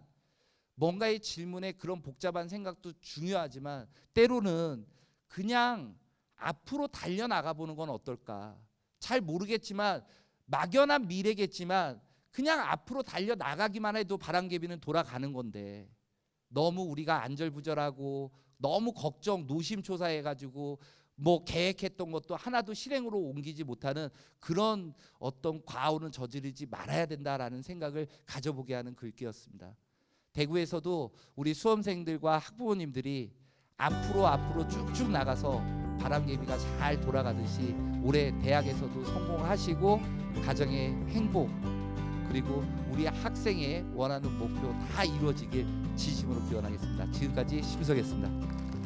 뭔가의 질문에 그런 복잡한 생각도 중요하지만 때로는 그냥 앞으로 달려나가 보는 건 어떨까. 잘 모르겠지만 막연한 미래겠지만 그냥 앞으로 달려나가기만 해도 바람개비는 돌아가는 건데 너무 우리가 안절부절하고 너무 걱정 노심초사해가지고 뭐 계획했던 것도 하나도 실행으로 옮기지 못하는 그런 어떤 과오는 저지르지 말아야 된다라는 생각을 가져보게 하는 글귀였습니다. 대구에서도 우리 수험생들과 학부모님들이 앞으로 쭉쭉 나가서 바람개비가 잘 돌아가듯이 올해 대학에서도 성공하시고 가정의 행복 그리고 우리 학생의 원하는 목표 다 이루어지길 진심으로 기원하겠습니다. 지금까지 심석이었습니다.